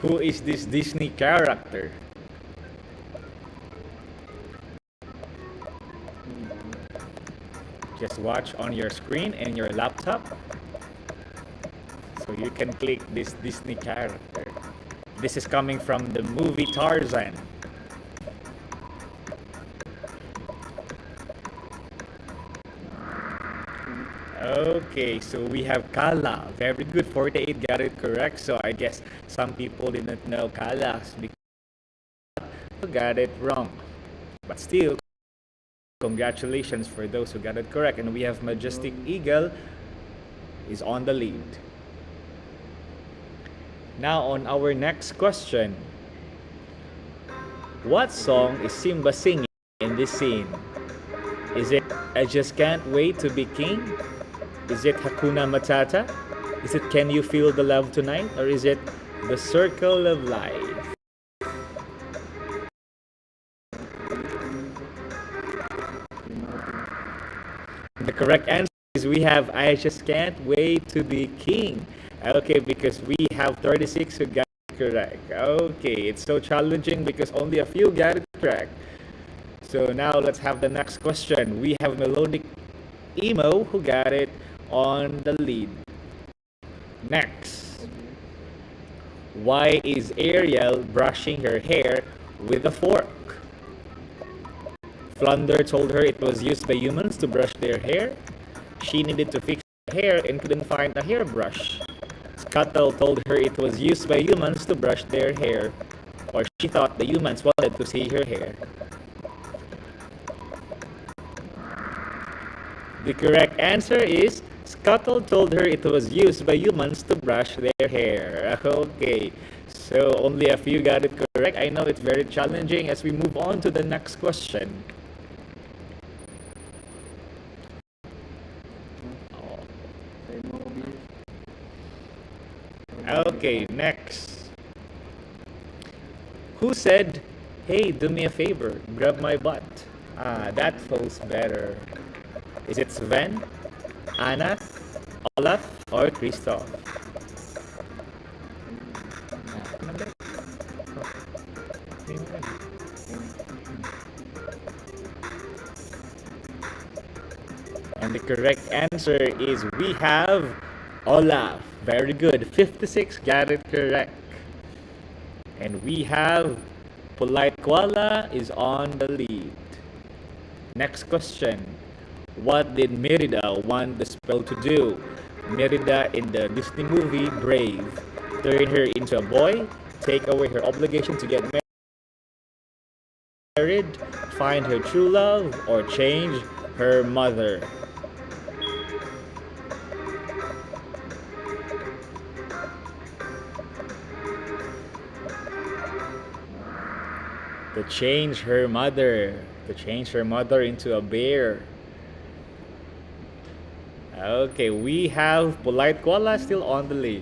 F: who is this Disney character? Just watch on your screen and your laptop, so you can click this Disney character. This is coming from the movie Tarzan. Okay, so we have Kala. Very good. 48 got it correct. So I guess some people didn't know Kala because who got it wrong. But still, congratulations for those who got it correct. And we have Majestic Eagle is on the lead. Now on our next question. What song is Simba singing in this scene? Is it I Just Can't Wait to Be King? Is it Hakuna Matata? Is it Can You Feel the Love Tonight? Or is it The Circle of Life? The correct answer is we have I Just Can't Wait to Be King. Okay, because we have 36 who got it correct. Okay, it's so challenging because only a few got it correct. So now let's have the next question. We have Melodic Emo who got it on the lead. Next. Why is Ariel brushing her hair with a fork? Flounder told her it was used by humans to brush their hair. She needed to fix her hair and couldn't find a hairbrush. Scuttle told her it was used by humans to brush their hair. Or she thought the humans wanted to see her hair. The correct answer is Scuttle told her it was used by humans to brush their hair. Okay, so only a few got it correct. I know it's very challenging as we move on to the next question. Okay, next. Who said, "Hey, do me a favor, grab my butt"? That feels better. Is it Sven, Anna, Olaf, or Christoph? And the correct answer is we have Olaf. Very good. 56 got it correct. And we have Polite Koala is on the lead. Next question. What did Merida want the spell to do? Merida in the Disney movie Brave. Turn her into a boy, take away her obligation to get married, find her true love, or change her mother. To change her mother. To change her mother into a bear. Okay, we have Polite Koala still on the lead.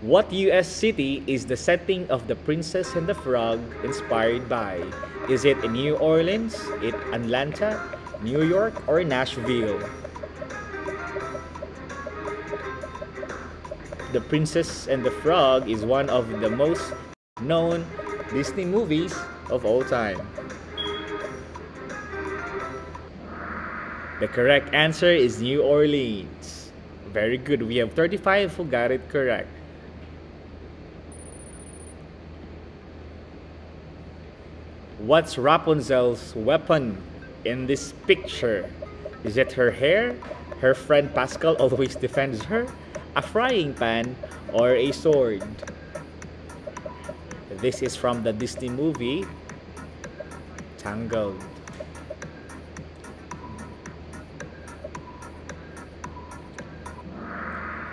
F: What US city is the setting of The Princess and the Frog inspired by? Is it in New Orleans, Atlanta, New York, or Nashville? The Princess and the Frog is one of the most known Disney movies of all time. The correct answer is New Orleans. Very good. We have 35 who got it correct. What's Rapunzel's weapon in this picture? Is it her hair? Her friend Pascal always defends her? A frying pan? Or a sword? This is from the Disney movie Tangled.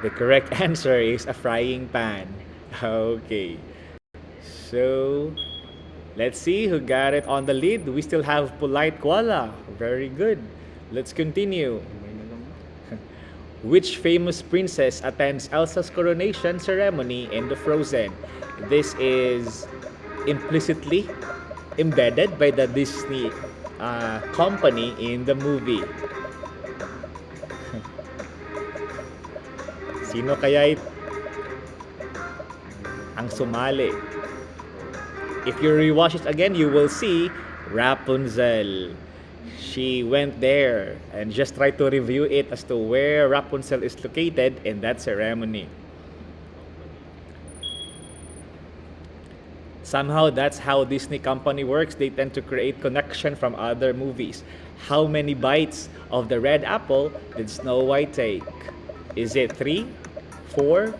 F: The correct answer is a frying pan. Okay. So, let's see who got it on the lead. We still have Polite Koala. Very good. Let's continue. Which famous princess attends Elsa's coronation ceremony in the Frozen? This is implicitly embedded by the Disney company in the movie. Sino kaya ang sumali? If you rewatch it again, you will see Rapunzel. She went there and just try to review it as to where Rapunzel is located in that ceremony. Somehow that's how Disney company works. They tend to create connection from other movies. How many bites of the red apple did Snow White take? Is it 3, 4,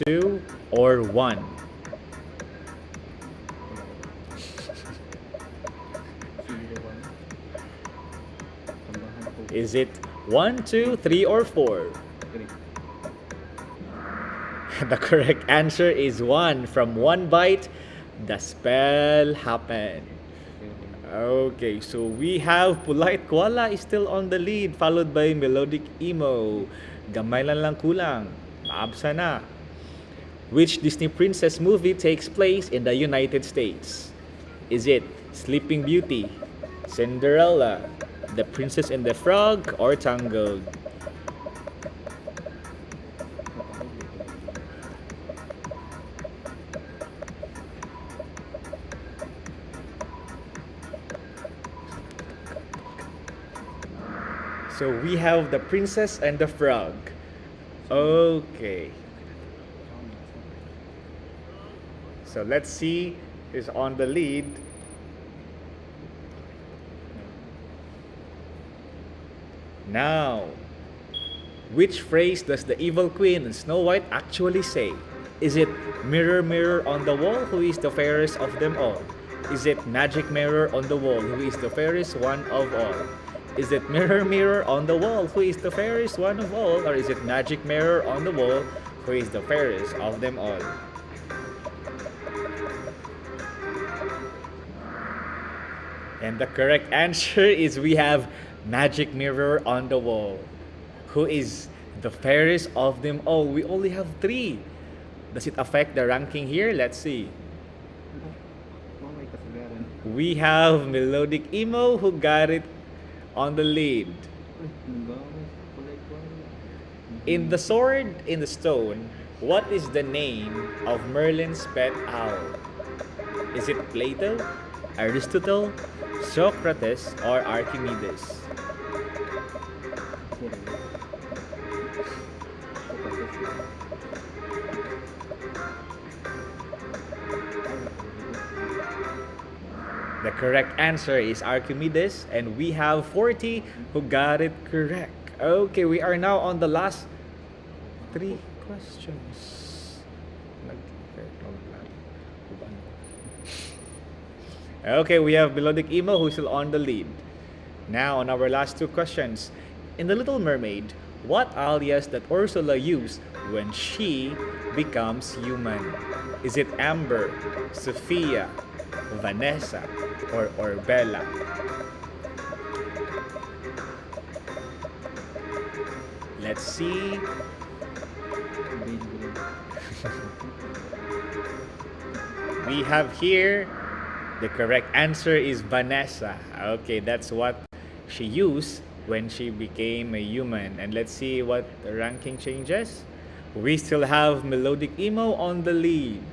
F: 2, or 1? Is it 1, 2, 3, or 4? The correct answer is 1. From 1 bite, the spell happened. Okay, so we have Polite Koala is still on the lead, followed by Melodic Emo. Gamay lang kulang. Maabsa na. Which Disney princess movie takes place in the United States? Is it Sleeping Beauty, Cinderella, The Princess and the Frog, or Tangled? So we have The Princess and the Frog. Okay. So let's see who's on the lead. Now, which phrase does the evil queen in Snow White actually say? Is it mirror, mirror on the wall, who is the fairest of them all? Is it magic mirror on the wall, who is the fairest one of all? Is it mirror, mirror on the wall, who is the fairest one of all? Or is it magic mirror on the wall, who is the fairest of them all? And the correct answer is we have magic mirror on the wall. Who is the fairest of them all? We only have 3. Does it affect the ranking here? Let's see. We have Melodic Emo who got it on the lead. In The Sword in the Stone, what is the name of Merlin's pet owl? Is it Plato, Aristotle, Socrates, or Archimedes? The correct answer is Archimedes, and we have 40 who got it correct. Okay, we are now on the last 3 questions. Okay, we have Melodic Emo who's still on the lead. Now, on our last 2 questions. In The Little Mermaid, what alias that Ursula used when she becomes human? Is it Amber, Sophia, Vanessa, or Bella? Let's see. We have here the correct answer is Vanessa. Okay, that's what she used when she became a human. And let's see what the ranking changes. We still have Melodic Emo on the lead.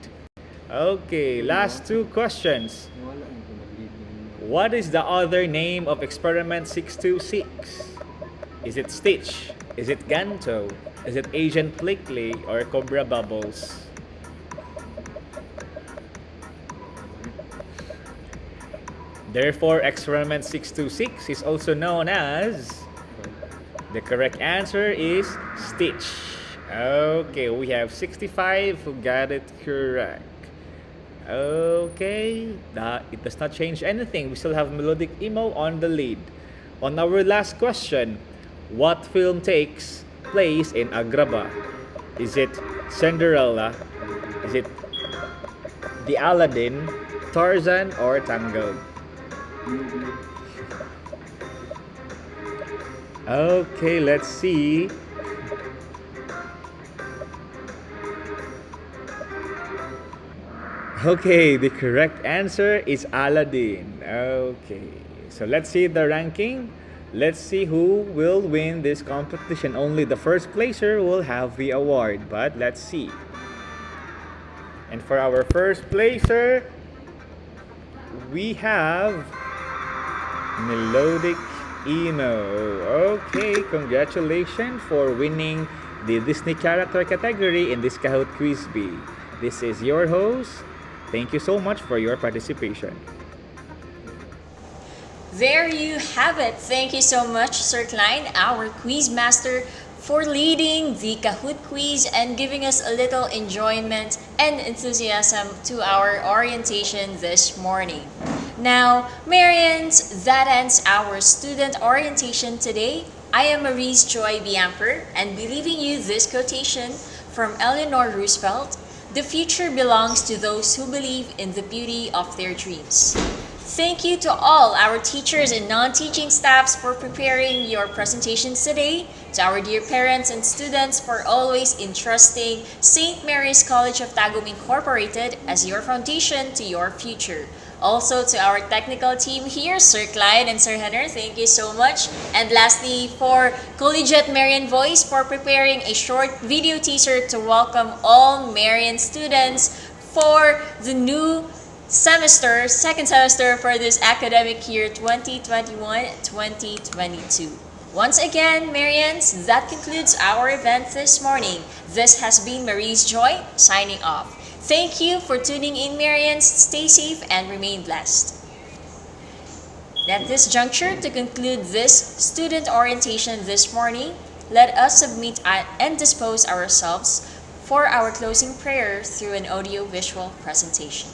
F: Okay, last 2 questions. What is the other name of Experiment 626? Is it Stitch? Is it Ganto? Is it Agent Blakely or Cobra Bubbles? Therefore, Experiment 626 is also known as... The correct answer is Stitch. Okay, we have 65 who got it correct. Okay, it does not change anything. We still have Melodic Emo on the lead. On our last question, what film takes place in Agrabah? Is it Cinderella? Is it The Aladdin, Tarzan, or Tangled? Okay, let's see. Okay, the correct answer is Aladdin. Okay, so let's see the ranking. Let's see who will win this competition. Only the first placer will have the award, but let's see. And for our first placer, we have Melodic Emo. Okay, congratulations for winning the Disney character category in this Kahoot Quiz Bee. This is your host, Thank you so much for your participation.
A: There you have it. Thank you so much, Sir Klein, our quiz master, for leading the Kahoot quiz and giving us a little enjoyment and enthusiasm to our orientation this morning. Now, Marians, that ends our student orientation today. I am Maurice Joy Bianfer and be leaving you this quotation from Eleanor Roosevelt: "The future belongs to those who believe in the beauty of their dreams." Thank you to all our teachers and non-teaching staffs for preparing your presentations today, to our dear parents and students for always entrusting St. Mary's College of Tagum Incorporated as your foundation to your future. Also to our technical team here, Sir Clyde and Sir Henner, thank you so much. And lastly, for Collegiate Marian Voice for preparing a short video teaser to welcome all Marian students for the new semester, second semester for this academic year 2021-2022. Once again, Marians, that concludes our event this morning. This has been Marie's Joy, signing off. Thank you for tuning in, Marians. Stay safe and remain blessed. At this juncture, to conclude this student orientation this morning, let us submit and dispose ourselves for our closing prayer through an audio-visual presentation.